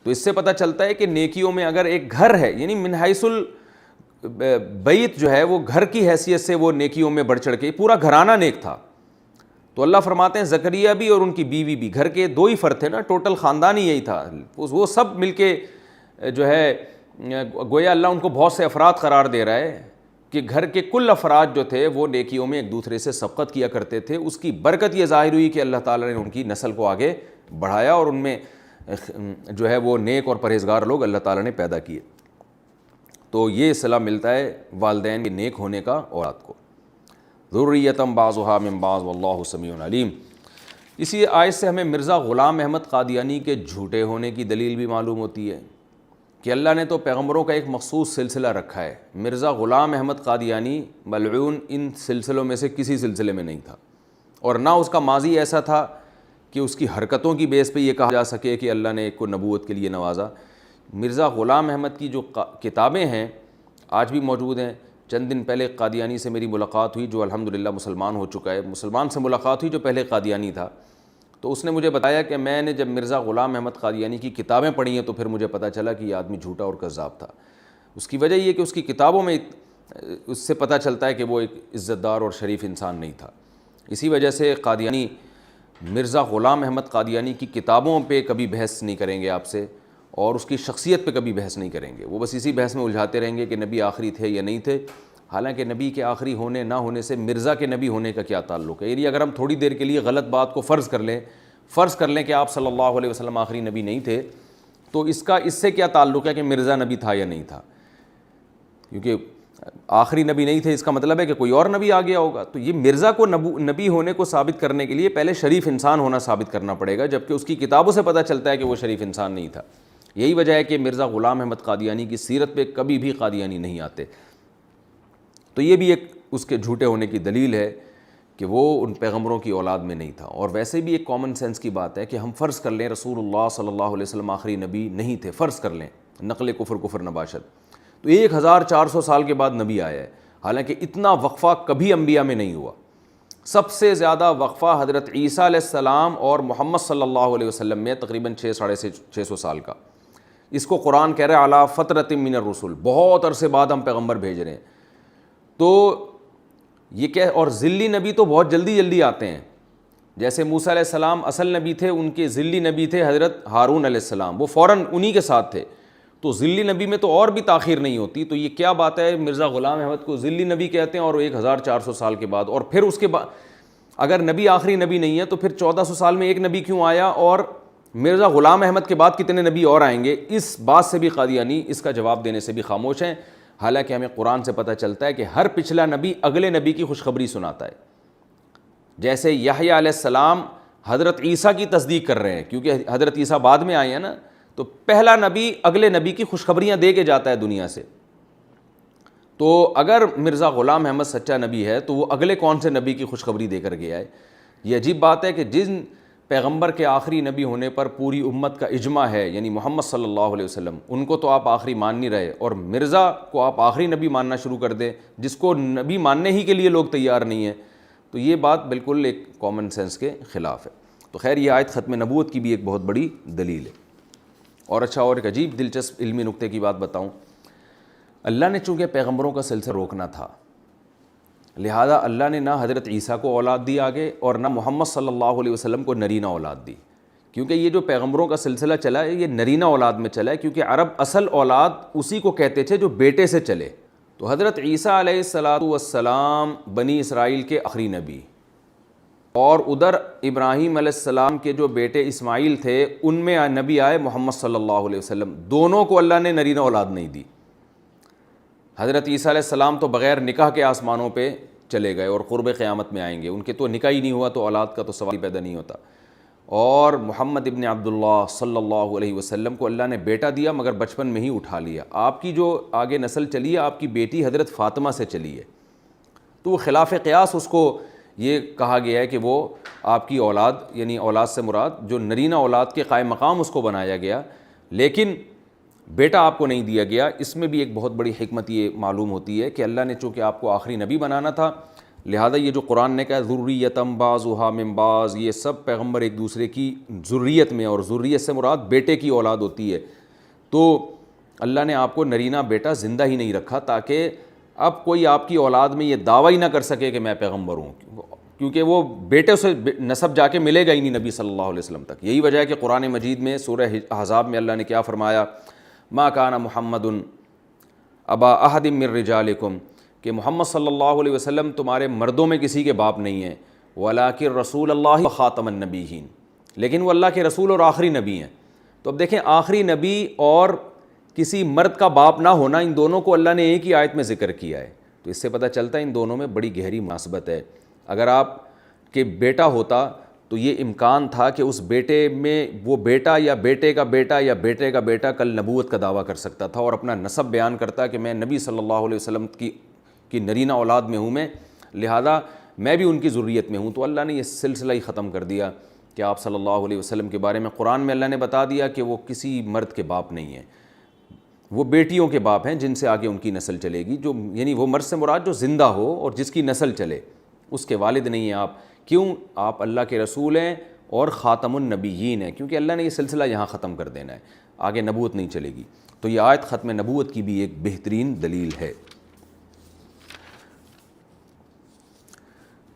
تو اس سے پتہ چلتا ہے کہ نیکیوں میں اگر ایک گھر ہے, یعنی من حیث البیت جو ہے وہ گھر کی حیثیت سے وہ نیکیوں میں بڑھ چڑھ کے, پورا گھرانہ نیک تھا. تو اللہ فرماتے ہیں زکریا بھی اور ان کی بیوی بھی, گھر کے 2 ہی فرد تھے نا, ٹوٹل خاندان ہی یہی تھا, وہ سب مل کے جو ہے گویا اللہ ان کو بہت سے افراد قرار دے رہا ہے کہ گھر کے کل افراد جو تھے وہ نیکیوں میں ایک دوسرے سے سبقت کیا کرتے تھے. اس کی برکت یہ ظاہر ہوئی کہ اللہ تعالیٰ نے ان کی نسل کو آگے بڑھایا اور ان میں جو ہے وہ نیک اور پرہیزگار لوگ اللہ تعالیٰ نے پیدا کیے. تو یہ صلہ ملتا ہے والدین کے نیک ہونے کا اولاد کو. ذریۃ بعضھا من بعض واللہ سمیع علیم. اسی آیت سے ہمیں مرزا غلام احمد قادیانی کے جھوٹے ہونے کی دلیل بھی معلوم ہوتی ہے کہ اللہ نے تو پیغمبروں کا ایک مخصوص سلسلہ رکھا ہے. مرزا غلام احمد قادیانی ملعون ان سلسلوں میں سے کسی سلسلے میں نہیں تھا، اور نہ اس کا ماضی ایسا تھا کہ اس کی حرکتوں کی بیس پہ یہ کہا جا سکے کہ اللہ نے ایک کو نبوت کے لیے نوازا. مرزا غلام احمد کی جو کتابیں ہیں آج بھی موجود ہیں. چند دن پہلے قادیانی سے میری ملاقات ہوئی جو الحمدللہ مسلمان ہو چکا ہے. مسلمان سے ملاقات ہوئی جو پہلے قادیانی تھا. تو اس نے مجھے بتایا کہ میں نے جب مرزا غلام احمد قادیانی کی کتابیں پڑھی ہیں تو پھر مجھے پتہ چلا کہ یہ آدمی جھوٹا اور کذاب تھا. اس کی وجہ یہ کہ اس کی کتابوں میں اس سے پتہ چلتا ہے کہ وہ ایک عزت دار اور شریف انسان نہیں تھا. اسی وجہ سے قادیانی مرزا غلام احمد قادیانی کی کتابوں پہ کبھی بحث نہیں کریں گے آپ سے، اور اس کی شخصیت پہ کبھی بحث نہیں کریں گے. وہ بس اسی بحث میں الجھاتے رہیں گے کہ نبی آخری تھے یا نہیں تھے. حالانکہ نبی کے آخری ہونے نہ ہونے سے مرزا کے نبی ہونے کا کیا تعلق ہے؟ یعنی اگر ہم تھوڑی دیر کے لیے غلط بات کو فرض کر لیں کہ آپ صلی اللہ علیہ وسلم آخری نبی نہیں تھے، تو اس سے کیا تعلق ہے کہ مرزا نبی تھا یا نہیں تھا؟ کیونکہ آخری نبی نہیں تھے اس کا مطلب ہے کہ کوئی اور نبی آ گیا ہوگا. تو یہ مرزا کو نبی ہونے کو ثابت کرنے کے لیے پہلے شریف انسان ہونا ثابت کرنا پڑے گا، جبکہ اس کی کتابوں سے پتہ چلتا ہے کہ وہ شریف انسان نہیں تھا. یہی وجہ ہے کہ مرزا غلام احمد قادیانی کی سیرت پہ کبھی بھی قادیانی نہیں آتے. تو یہ بھی ایک اس کے جھوٹے ہونے کی دلیل ہے کہ وہ ان پیغمبروں کی اولاد میں نہیں تھا. اور ویسے بھی ایک کامن سینس کی بات ہے کہ ہم فرض کر لیں رسول اللہ صلی اللہ علیہ وسلم آخری نبی نہیں تھے، فرض کر لیں، نقل کفر نباشت، تو 1400 سال کے بعد نبی آیا ہے. حالانکہ اتنا وقفہ کبھی انبیاء میں نہیں ہوا. سب سے زیادہ وقفہ حضرت عیسیٰ علیہ السلام اور محمد صلی اللہ علیہ وسلم میں تقریباً 600 سال کا. اس کو قرآن کہہ رہا ہے علی فترۃ من الرسل، بہت عرصے بعد ہم پیغمبر بھیج رہے ہیں. تو یہ کہ اور ذلی نبی تو بہت جلدی آتے ہیں. جیسے موسیٰ علیہ السلام اصل نبی تھے، ان کے ذلی نبی تھے حضرت ہارون علیہ السلام، وہ فوراً انہی کے ساتھ تھے. تو ذلی نبی میں تو اور بھی تاخیر نہیں ہوتی. تو یہ کیا بات ہے، مرزا غلام احمد کو ذلی نبی کہتے ہیں اور 1400 سال کے بعد. اور پھر اس کے بعد اگر نبی آخری نبی نہیں ہے تو پھر 1400 سال میں ایک نبی کیوں آیا، اور مرزا غلام احمد کے بعد کتنے نبی اور آئیں گے؟ اس بات سے بھی قادیانی اس کا جواب دینے سے بھی خاموش ہیں. حالانکہ ہمیں قرآن سے پتہ چلتا ہے کہ ہر پچھلا نبی اگلے نبی کی خوشخبری سناتا ہے. جیسے یحییٰ علیہ السلام حضرت عیسیٰ کی تصدیق کر رہے ہیں کیونکہ حضرت عیسیٰ بعد میں آئے ہیں نا. تو پہلا نبی اگلے نبی کی خوشخبریاں دے کے جاتا ہے دنیا سے. تو اگر مرزا غلام احمد سچا نبی ہے تو وہ اگلے کون سے نبی کی خوشخبری دے کر گیا ہے؟ یہ عجیب بات ہے کہ جن پیغمبر کے آخری نبی ہونے پر پوری امت کا اجماع ہے، یعنی محمد صلی اللہ علیہ وسلم، ان کو تو آپ آخری مان نہیں رہے، اور مرزا کو آپ آخری نبی ماننا شروع کر دیں جس کو نبی ماننے ہی کے لیے لوگ تیار نہیں ہیں. تو یہ بات بالکل ایک کامن سینس کے خلاف ہے. تو خیر یہ آیت ختم نبوت کی بھی ایک بہت بڑی دلیل ہے. اور اچھا، اور ایک عجیب دلچسپ علمی نکتے کی بات بتاؤں. اللہ نے چونکہ پیغمبروں کا سلسلہ روکنا تھا، لہذا اللہ نے نہ حضرت عیسیٰ کو اولاد دی آگے، اور نہ محمد صلی اللہ علیہ وسلم کو نرینہ اولاد دی. کیونکہ یہ جو پیغمبروں کا سلسلہ چلا ہے یہ نرینہ اولاد میں چلا ہے، کیونکہ عرب اصل اولاد اسی کو کہتے تھے جو بیٹے سے چلے. تو حضرت عیسیٰ علیہ السلام بنی اسرائیل کے آخری نبی، اور ادھر ابراہیم علیہ السلام کے جو بیٹے اسماعیل تھے ان میں نبی آئے محمد صلی اللہ علیہ وسلم. دونوں کو اللہ نے نرینہ اولاد نہیں دی. حضرت عیسیٰ علیہ السلام تو بغیر نکاح کے آسمانوں پہ چلے گئے اور قرب قیامت میں آئیں گے، ان کے تو نکاح ہی نہیں ہوا تو اولاد کا تو سوال پیدا نہیں ہوتا. اور محمد ابن عبداللہ صلی اللہ علیہ وسلم کو اللہ نے بیٹا دیا مگر بچپن میں ہی اٹھا لیا. آپ کی جو آگے نسل چلی ہے آپ کی بیٹی حضرت فاطمہ سے چلی ہے، تو وہ خلاف قیاس اس کو یہ کہا گیا ہے کہ وہ آپ کی اولاد، یعنی اولاد سے مراد جو نرینہ اولاد کے قائم مقام اس کو بنایا گیا، لیکن بیٹا آپ کو نہیں دیا گیا. اس میں بھی ایک بہت بڑی حکمت یہ معلوم ہوتی ہے کہ اللہ نے چونکہ آپ کو آخری نبی بنانا تھا، لہذا یہ جو قرآن نے کہا ذریۃ بعضھا من بعض، یہ سب پیغمبر ایک دوسرے کی ذریت میں، اور ذریت سے مراد بیٹے کی اولاد ہوتی ہے. تو اللہ نے آپ کو نرینہ بیٹا زندہ ہی نہیں رکھا تاکہ اب کوئی آپ کی اولاد میں یہ دعویٰ ہی نہ کر سکے کہ میں پیغمبر ہوں، کیونکہ وہ بیٹے سے نسب جا کے ملے گا ہی نہیں نبی صلی اللہ علیہ وسلم تک. یہی وجہ ہے کہ قرآن مجید میں سورہ احزاب میں اللہ نے کیا فرمایا، ما کان محمد ابا احد من رجالکم، کہ محمد صلی اللہ علیہ وسلم تمہارے مردوں میں کسی کے باپ نہیں ہیں، ولکن رسول اللہ خاتم النبیین، لیکن وہ اللہ کے رسول اور آخری نبی ہیں۔ تو اب دیکھیں، آخری نبی اور کسی مرد کا باپ نہ ہونا، ان دونوں کو اللہ نے ایک ہی آیت میں ذکر کیا ہے۔ تو اس سے پتہ چلتا ہے ان دونوں میں بڑی گہری مناسبت ہے۔ اگر آپ کے بیٹا ہوتا تو یہ امکان تھا کہ اس بیٹے میں وہ بیٹا یا بیٹے کا بیٹا یا بیٹے کا بیٹا کل نبوت کا دعویٰ کر سکتا تھا اور اپنا نسب بیان کرتا کہ میں نبی صلی اللہ علیہ وسلم کی نرینہ اولاد میں ہوں، میں لہذا میں بھی ان کی ذریت میں ہوں۔ تو اللہ نے یہ سلسلہ ہی ختم کر دیا کہ آپ صلی اللہ علیہ وسلم کے بارے میں قرآن میں اللہ نے بتا دیا کہ وہ کسی مرد کے باپ نہیں ہیں، وہ بیٹیوں کے باپ ہیں جن سے آگے ان کی نسل چلے گی، جو یعنی وہ مرد سے مراد جو زندہ ہو اور جس کی نسل چلے، اس کے والد نہیں ہیں آپ۔ کیوں؟ آپ اللہ کے رسول ہیں اور خاتم النبیین ہیں، کیونکہ اللہ نے یہ سلسلہ یہاں ختم کر دینا ہے، آگے نبوت نہیں چلے گی۔ تو یہ آیت ختم نبوت کی بھی ایک بہترین دلیل ہے۔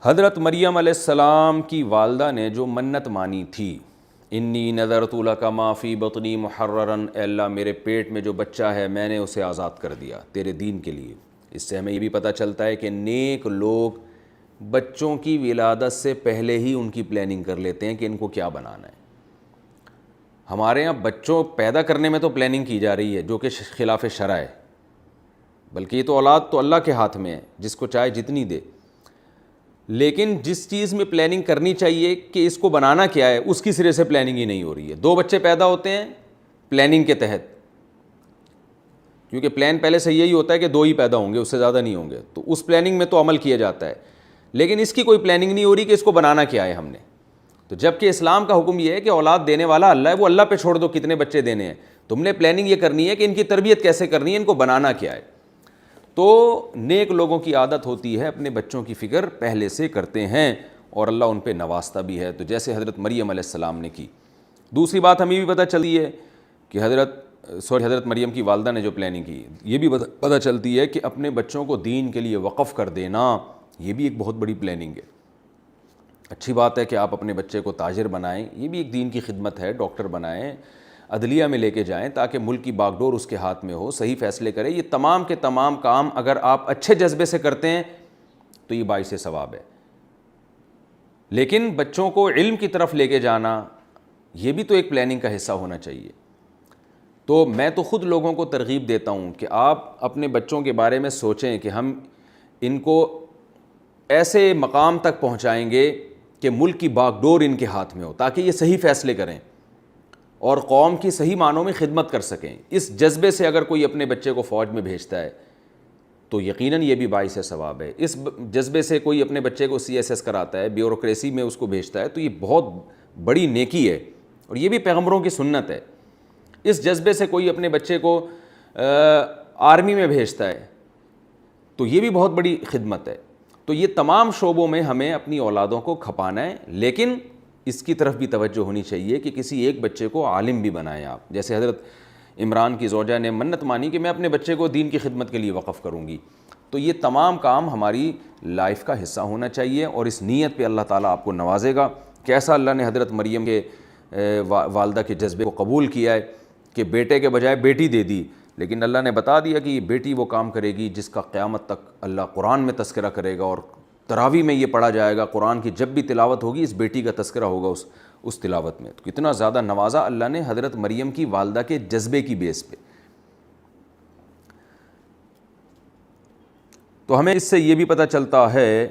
حضرت مریم علیہ السلام کی والدہ نے جو منت مانی تھی، انی نذرت لک ما فی بطنی محررا، اے اللہ میرے پیٹ میں جو بچہ ہے میں نے اسے آزاد کر دیا تیرے دین کے لیے۔ اس سے ہمیں یہ بھی پتہ چلتا ہے کہ نیک لوگ بچوں کی ولادت سے پہلے ہی ان کی پلاننگ کر لیتے ہیں کہ ان کو کیا بنانا ہے۔ ہمارے ہاں بچوں پیدا کرنے میں تو پلاننگ کی جا رہی ہے جو کہ خلاف شرع ہے، بلکہ یہ تو اولاد تو اللہ کے ہاتھ میں ہے، جس کو چاہے جتنی دے، لیکن جس چیز میں پلاننگ کرنی چاہیے کہ اس کو بنانا کیا ہے، اس کی سرے سے پلاننگ ہی نہیں ہو رہی ہے۔ 2 بچے پیدا ہوتے ہیں پلاننگ کے تحت، کیونکہ پلان پہلے سے یہی ہوتا ہے کہ 2 ہی پیدا ہوں گے، اس سے زیادہ نہیں ہوں گے، تو اس پلاننگ میں تو عمل کیا جاتا ہے، لیکن اس کی کوئی پلاننگ نہیں ہو رہی کہ اس کو بنانا کیا ہے ہم نے۔ تو جبکہ اسلام کا حکم یہ ہے کہ اولاد دینے والا اللہ ہے، وہ اللہ پہ چھوڑ دو کتنے بچے دینے ہیں، تم نے پلاننگ یہ کرنی ہے کہ ان کی تربیت کیسے کرنی ہے، ان کو بنانا کیا ہے۔ تو نیک لوگوں کی عادت ہوتی ہے اپنے بچوں کی فکر پہلے سے کرتے ہیں اور اللہ ان پہ نوازتا بھی ہے، تو جیسے حضرت مریم علیہ السلام نے کی۔ دوسری بات ہمیں بھی پتہ چلتی ہے کہ حضرت مریم کی والدہ نے جو پلاننگ کی، یہ بھی پتہ چلتی ہے کہ اپنے بچوں کو دین کے لیے وقف کر دینا یہ بھی ایک بہت بڑی پلاننگ ہے۔ اچھی بات ہے کہ آپ اپنے بچے کو تاجر بنائیں، یہ بھی ایک دین کی خدمت ہے، ڈاکٹر بنائیں، عدلیہ میں لے کے جائیں تاکہ ملک کی باغ ڈور اس کے ہاتھ میں ہو، صحیح فیصلے کرے۔ یہ تمام کے تمام کام اگر آپ اچھے جذبے سے کرتے ہیں تو یہ باعث ثواب ہے، لیکن بچوں کو علم کی طرف لے کے جانا یہ بھی تو ایک پلاننگ کا حصہ ہونا چاہیے۔ تو میں تو خود لوگوں کو ترغیب دیتا ہوں کہ آپ اپنے بچوں کے بارے میں سوچیں کہ ہم ان کو ایسے مقام تک پہنچائیں گے کہ ملک کی باغ ڈور ان کے ہاتھ میں ہو، تاکہ یہ صحیح فیصلے کریں اور قوم کی صحیح معنوں میں خدمت کر سکیں۔ اس جذبے سے اگر کوئی اپنے بچے کو فوج میں بھیجتا ہے تو یقیناً یہ بھی باعث ثواب ہے۔ اس جذبے سے کوئی اپنے بچے کو CSS کراتا ہے، بیوروکریسی میں اس کو بھیجتا ہے، تو یہ بہت بڑی نیکی ہے اور یہ بھی پیغمبروں کی سنت ہے۔ اس جذبے سے کوئی اپنے بچے کو آرمی میں بھیجتا ہے تو یہ بھی بہت بڑی خدمت ہے۔ تو یہ تمام شعبوں میں ہمیں اپنی اولادوں کو کھپانا ہے، لیکن اس کی طرف بھی توجہ ہونی چاہیے کہ کسی ایک بچے کو عالم بھی بنائیں آپ۔ جیسے حضرت عمران کی زوجہ نے منت مانی کہ میں اپنے بچے کو دین کی خدمت کے لیے وقف کروں گی۔ تو یہ تمام کام ہماری لائف کا حصہ ہونا چاہیے اور اس نیت پہ اللہ تعالیٰ آپ کو نوازے گا۔ کیسا اللہ نے حضرت مریم کے والدہ کے جذبے کو قبول کیا ہے کہ بیٹے کے بجائے بیٹی دے دی، لیکن اللہ نے بتا دیا کہ یہ بیٹی وہ کام کرے گی جس کا قیامت تک اللہ قرآن میں تذکرہ کرے گا، اور تراویح میں یہ پڑھا جائے گا، قرآن کی جب بھی تلاوت ہوگی اس بیٹی کا تذکرہ ہوگا اس تلاوت میں۔ تو کتنا زیادہ نوازا اللہ نے حضرت مریم کی والدہ کے جذبے کی بیس پہ۔ تو ہمیں اس سے یہ بھی پتہ چلتا ہے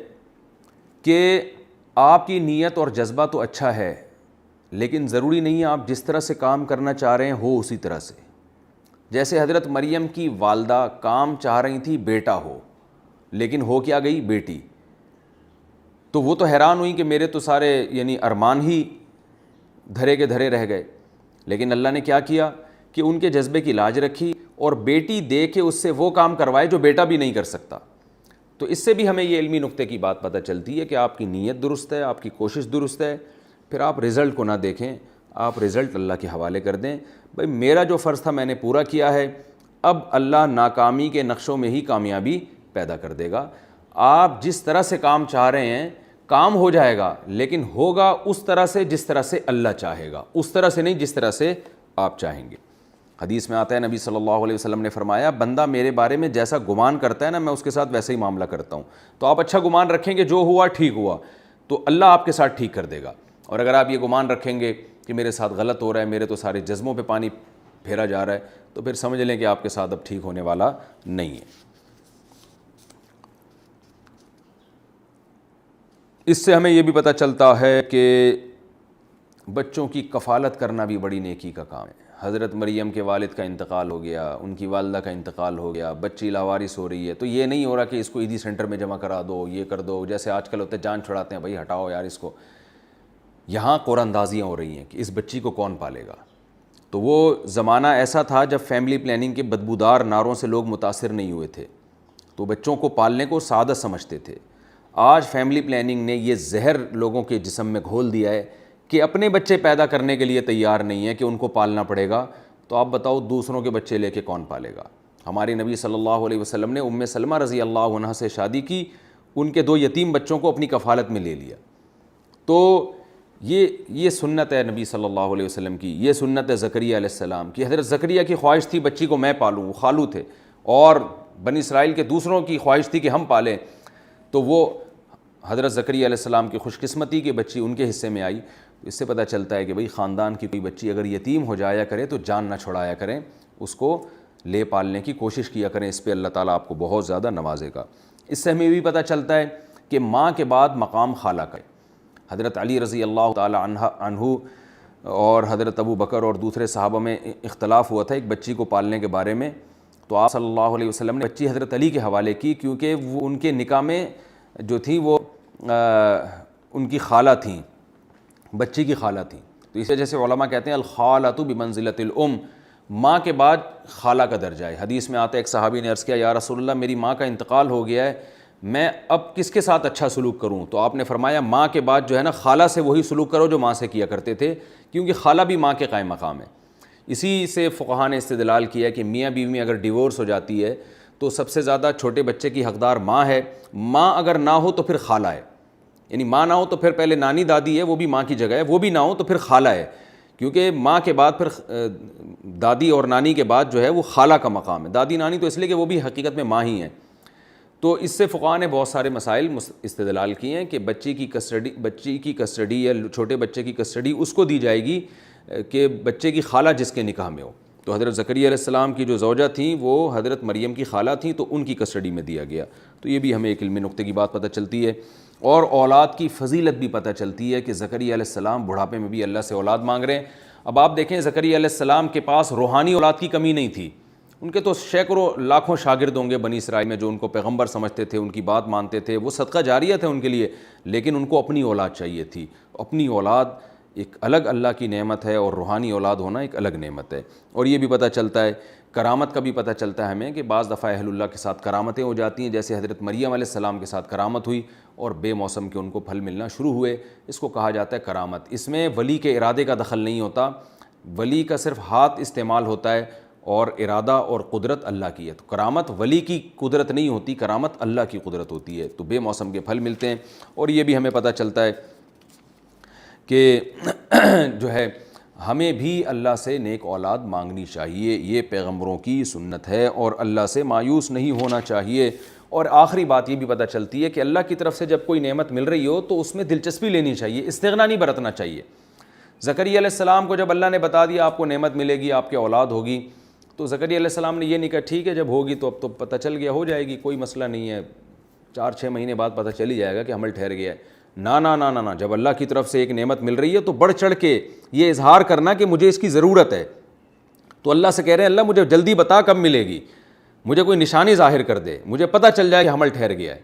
کہ آپ کی نیت اور جذبہ تو اچھا ہے، لیکن ضروری نہیں ہے آپ جس طرح سے کام کرنا چاہ رہے ہیں ہو اسی طرح سے۔ جیسے حضرت مریم کی والدہ کام چاہ رہی تھی بیٹا ہو، لیکن ہو کیا گئی؟ بیٹی۔ تو وہ تو حیران ہوئی کہ میرے تو سارے یعنی ارمان ہی دھرے کے دھرے رہ گئے، لیکن اللہ نے کیا کیا کہ ان کے جذبے کی لاج رکھی اور بیٹی دے کے اس سے وہ کام کروائے جو بیٹا بھی نہیں کر سکتا۔ تو اس سے بھی ہمیں یہ علمی نقطے کی بات پتہ چلتی ہے کہ آپ کی نیت درست ہے، آپ کی کوشش درست ہے، پھر آپ رزلٹ کو نہ دیکھیں، آپ رزلٹ اللہ کے حوالے کر دیں۔ بھائی میرا جو فرض تھا میں نے پورا کیا ہے، اب اللہ ناکامی کے نقشوں میں ہی کامیابی پیدا کر دے گا۔ آپ جس طرح سے کام چاہ رہے ہیں کام ہو جائے گا، لیکن ہوگا اس طرح سے جس طرح سے اللہ چاہے گا، اس طرح سے نہیں جس طرح سے آپ چاہیں گے۔ حدیث میں آتا ہے نبی صلی اللہ علیہ وسلم نے فرمایا بندہ میرے بارے میں جیسا گمان کرتا ہے نا میں اس کے ساتھ ویسے ہی معاملہ کرتا ہوں. تو آپ اچھا گمان رکھیں گے جو ہوا ٹھیک ہوا تو اللہ آپ کے ساتھ ٹھیک کر دے گا. اور اگر آپ یہ گمان رکھیں گے کہ میرے ساتھ غلط ہو رہا ہے, میرے تو سارے جذبوں پہ پانی پھیرا جا رہا ہے, تو پھر سمجھ لیں کہ آپ کے ساتھ اب ٹھیک ہونے والا نہیں ہے. اس سے ہمیں یہ بھی پتہ چلتا ہے کہ بچوں کی کفالت کرنا بھی بڑی نیکی کا کام ہے. حضرت مریم کے والد کا انتقال ہو گیا, ان کی والدہ کا انتقال ہو گیا, بچی لاوارث ہو رہی ہے, تو یہ نہیں ہو رہا کہ اس کو عیدی سینٹر میں جمع کرا دو, یہ کر دو, جیسے آج کل ہوتے ہیں جان چھڑاتے ہیں, بھائی ہٹاؤ یار اس کو. یہاں قرآن اندازیاں ہو رہی ہیں کہ اس بچی کو کون پالے گا. تو وہ زمانہ ایسا تھا جب فیملی پلاننگ کے بدبودار نعروں سے لوگ متاثر نہیں ہوئے تھے, تو بچوں کو پالنے کو سعادت سمجھتے تھے. آج فیملی پلاننگ نے یہ زہر لوگوں کے جسم میں گھول دیا ہے کہ اپنے بچے پیدا کرنے کے لیے تیار نہیں ہے کہ ان کو پالنا پڑے گا, تو آپ بتاؤ دوسروں کے بچے لے کے کون پالے گا. ہمارے نبی صلی اللہ علیہ وسلم نے ام سلمہ رضی اللہ عنہا سے شادی کی, ان کے 2 یتیم بچوں کو اپنی کفالت میں لے لیا. تو یہ سنت ہے نبی صلی اللہ علیہ وسلم کی, یہ سنت ہے زکریا علیہ السلام کی. حضرت زکریا کی خواہش تھی بچی کو میں پالوں, وہ خالو تھے, اور بنی اسرائیل کے دوسروں کی خواہش تھی کہ ہم پالیں, تو وہ حضرت زکریا علیہ السلام کی خوش قسمتی کی بچی ان کے حصے میں آئی. اس سے پتہ چلتا ہے کہ بھئی خاندان کی کوئی بچی اگر یتیم ہو جایا کرے تو جان نہ چھڑایا کریں, اس کو لے پالنے کی کوشش کیا کریں, اس پہ اللہ تعالیٰ آپ کو بہت زیادہ نوازے گا. اس سے ہمیں بھی پتہ چلتا ہے کہ ماں کے بعد مقام خالہ کا ہے. حضرت علی رضی اللہ تعالیٰ عنہ اور حضرت ابو بکر اور دوسرے صحابہ میں اختلاف ہوا تھا ایک بچی کو پالنے کے بارے میں, تو آپ صلی اللہ علیہ وسلم نے بچی حضرت علی کے حوالے کی, کیونکہ وہ ان کے نکاح میں جو تھی وہ ان کی خالہ تھیں, بچی کی خالہ تھیں. تو اس وجہ سے علماء کہتے ہیں الخالۃ بمنزلۃ الام, ماں کے بعد خالہ کا درجہ ہے. حدیث میں آتا ہے ایک صحابی نے عرض کیا یا رسول اللہ میری ماں کا انتقال ہو گیا ہے, میں اب کس کے ساتھ اچھا سلوک کروں؟ تو آپ نے فرمایا ماں کے بعد جو ہے نا خالہ سے وہی سلوک کرو جو ماں سے کیا کرتے تھے, کیونکہ خالہ بھی ماں کے قائم مقام ہے. اسی سے فقہاء نے استدلال کیا کہ میاں بیوی میں اگر ڈیورس ہو جاتی ہے تو سب سے زیادہ چھوٹے بچے کی حقدار ماں ہے, ماں اگر نہ ہو تو پھر خالہ ہے. یعنی ماں نہ ہو تو پھر پہلے نانی دادی ہے, وہ بھی ماں کی جگہ ہے, وہ بھی نہ ہو تو پھر خالہ ہے, کیونکہ ماں کے بعد پھر دادی اور نانی کے بعد جو ہے وہ خالہ کا مقام ہے. دادی نانی تو اس لیے کہ وہ بھی حقیقت میں ماں ہی ہیں. تو اس سے فقہاء نے بہت سارے مسائل استدلال کیے ہیں کہ بچی کی کسٹڈی یا چھوٹے بچے کی کسٹڈی اس کو دی جائے گی کہ بچے کی خالہ جس کے نکاح میں ہو. تو حضرت زکریا علیہ السلام کی جو زوجہ تھیں وہ حضرت مریم کی خالہ تھیں, تو ان کی کسٹڈی میں دیا گیا. تو یہ بھی ہمیں ایک علمی نقطے کی بات پتہ چلتی ہے, اور اولاد کی فضیلت بھی پتہ چلتی ہے کہ زکریا علیہ السلام بڑھاپے میں بھی اللہ سے اولاد مانگ رہے ہیں. اب آپ دیکھیں زکریا علیہ السلام کے پاس روحانی اولاد کی کمی نہیں تھی, ان کے تو سینکڑوں لاکھوں شاگرد ہوں گے بنی اسرائیل میں جو ان کو پیغمبر سمجھتے تھے, ان کی بات مانتے تھے, وہ صدقہ جاریہ تھے ان کے لیے, لیکن ان کو اپنی اولاد چاہیے تھی. اپنی اولاد ایک الگ اللہ کی نعمت ہے, اور روحانی اولاد ہونا ایک الگ نعمت ہے. اور یہ بھی پتہ چلتا ہے, کرامت کا بھی پتہ چلتا ہے ہمیں کہ بعض دفعہ اہل اللہ کے ساتھ کرامتیں ہو جاتی ہیں, جیسے حضرت مریم علیہ السلام کے ساتھ کرامت ہوئی اور بے موسم کے ان کو پھل ملنا شروع ہوئے, اس کو کہا جاتا ہے کرامت. اس میں ولی کے ارادے کا دخل نہیں ہوتا, ولی کا صرف ہاتھ استعمال ہوتا ہے, اور ارادہ اور قدرت اللہ کی ہے. تو کرامت ولی کی قدرت نہیں ہوتی, کرامت اللہ کی قدرت ہوتی ہے. تو بے موسم کے پھل ملتے ہیں. اور یہ بھی ہمیں پتہ چلتا ہے کہ جو ہے ہمیں بھی اللہ سے نیک اولاد مانگنی چاہیے, یہ پیغمبروں کی سنت ہے, اور اللہ سے مایوس نہیں ہونا چاہیے. اور آخری بات یہ بھی پتہ چلتی ہے کہ اللہ کی طرف سے جب کوئی نعمت مل رہی ہو تو اس میں دلچسپی لینی چاہیے, استغنا نہیں برتنا چاہیے. زکریا علیہ السلام کو جب اللہ نے بتا دیا آپ کو نعمت ملے گی, آپ کے اولاد ہوگی, تو زکریا علیہ السلام نے یہ نہیں کہا ٹھیک ہے جب ہوگی تو اب تو پتہ چل گیا ہو جائے گی, کوئی مسئلہ نہیں ہے, 4-6 مہینے بعد پتہ چل ہی جائے گا کہ حمل ٹھہر گیا ہے. نا نا نا نا نا, جب اللہ کی طرف سے ایک نعمت مل رہی ہے تو بڑھ چڑھ کے یہ اظہار کرنا کہ مجھے اس کی ضرورت ہے. تو اللہ سے کہہ رہے ہیں اللہ مجھے جلدی بتا کب ملے گی, مجھے کوئی نشانی ظاہر کر دے, مجھے پتہ چل جائے کہ حمل ٹھہر گیا ہے.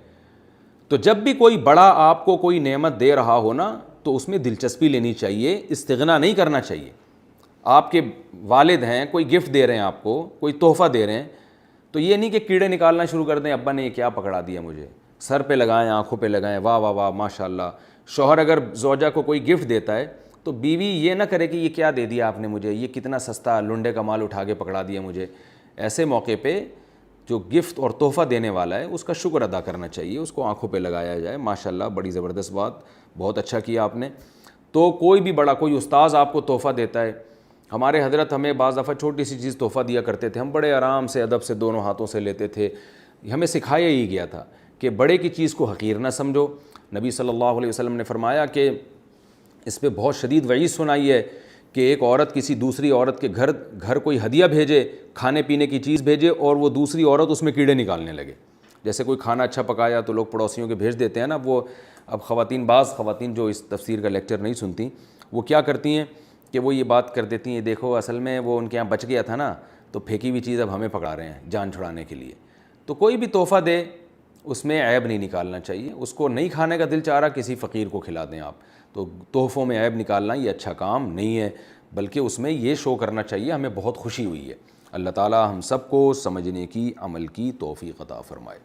تو جب بھی کوئی بڑا آپ کو کوئی نعمت دے رہا ہو نا تو اس میں دلچسپی لینی چاہیے, استغنا نہیں کرنا چاہیے. آپ کے والد ہیں, کوئی گفٹ دے رہے ہیں آپ کو, کوئی تحفہ دے رہے ہیں, تو یہ نہیں کہ کیڑے نکالنا شروع کر دیں, ابا نے یہ کیا پکڑا دیا مجھے, سر پہ لگائیں, آنکھوں پہ لگائیں, واہ واہ واہ ماشاء اللہ. شوہر اگر زوجہ کو کوئی گفٹ دیتا ہے تو بیوی یہ نہ کرے کہ یہ کیا دے دیا آپ نے مجھے, یہ کتنا سستا لنڈے کا مال اٹھا کے پکڑا دیا مجھے. ایسے موقع پہ جو گفٹ اور تحفہ دینے والا ہے اس کا شکر ادا کرنا چاہیے, اس کو آنکھوں پہ لگایا جائے. ماشاء اللہ بڑی زبردست بات, بہت اچھا کیا آپ نے. تو کوئی بھی بڑا, کوئی استاذ آپ کو تحفہ دیتا ہے, ہمارے حضرت ہمیں بعض دفعہ چھوٹی سی چیز تحفہ دیا کرتے تھے، ہم بڑے آرام سے ادب سے دونوں ہاتھوں سے لیتے تھے. ہمیں سکھایا ہی گیا تھا کہ بڑے کی چیز کو حقیر نہ سمجھو. نبی صلی اللہ علیہ وسلم نے فرمایا کہ اس پہ بہت شدید وعید سنائی ہے کہ ایک عورت کسی دوسری عورت کے گھر کوئی ہدیہ بھیجے، کھانے پینے کی چیز بھیجے، اور وہ دوسری عورت اس میں کیڑے نکالنے لگے. جیسے کوئی کھانا اچھا پکایا تو لوگ پڑوسیوں کے بھیج دیتے ہیں نا. وہ اب بعض خواتین جو اس تفسیر کا لیکچر نہیں سنتی، وہ کیا کرتی ہیں کہ وہ یہ بات کر دیتی ہیں، دیکھو اصل میں وہ ان کے یہاں بچ گیا تھا نا، تو پھینکی ہوئی چیز اب ہمیں پکڑا رہے ہیں جان چھڑانے کے لیے. تو کوئی بھی تحفہ دے اس میں عیب نہیں نکالنا چاہیے. اس کو نہیں کھانے کا دل چاہ رہا، کسی فقیر کو کھلا دیں آپ. تو تحفوں میں عیب نکالنا یہ اچھا کام نہیں ہے، بلکہ اس میں یہ شو کرنا چاہیے ہمیں بہت خوشی ہوئی ہے. اللہ تعالی ہم سب کو سمجھنے کی، عمل کی توفیق عطا فرمائے.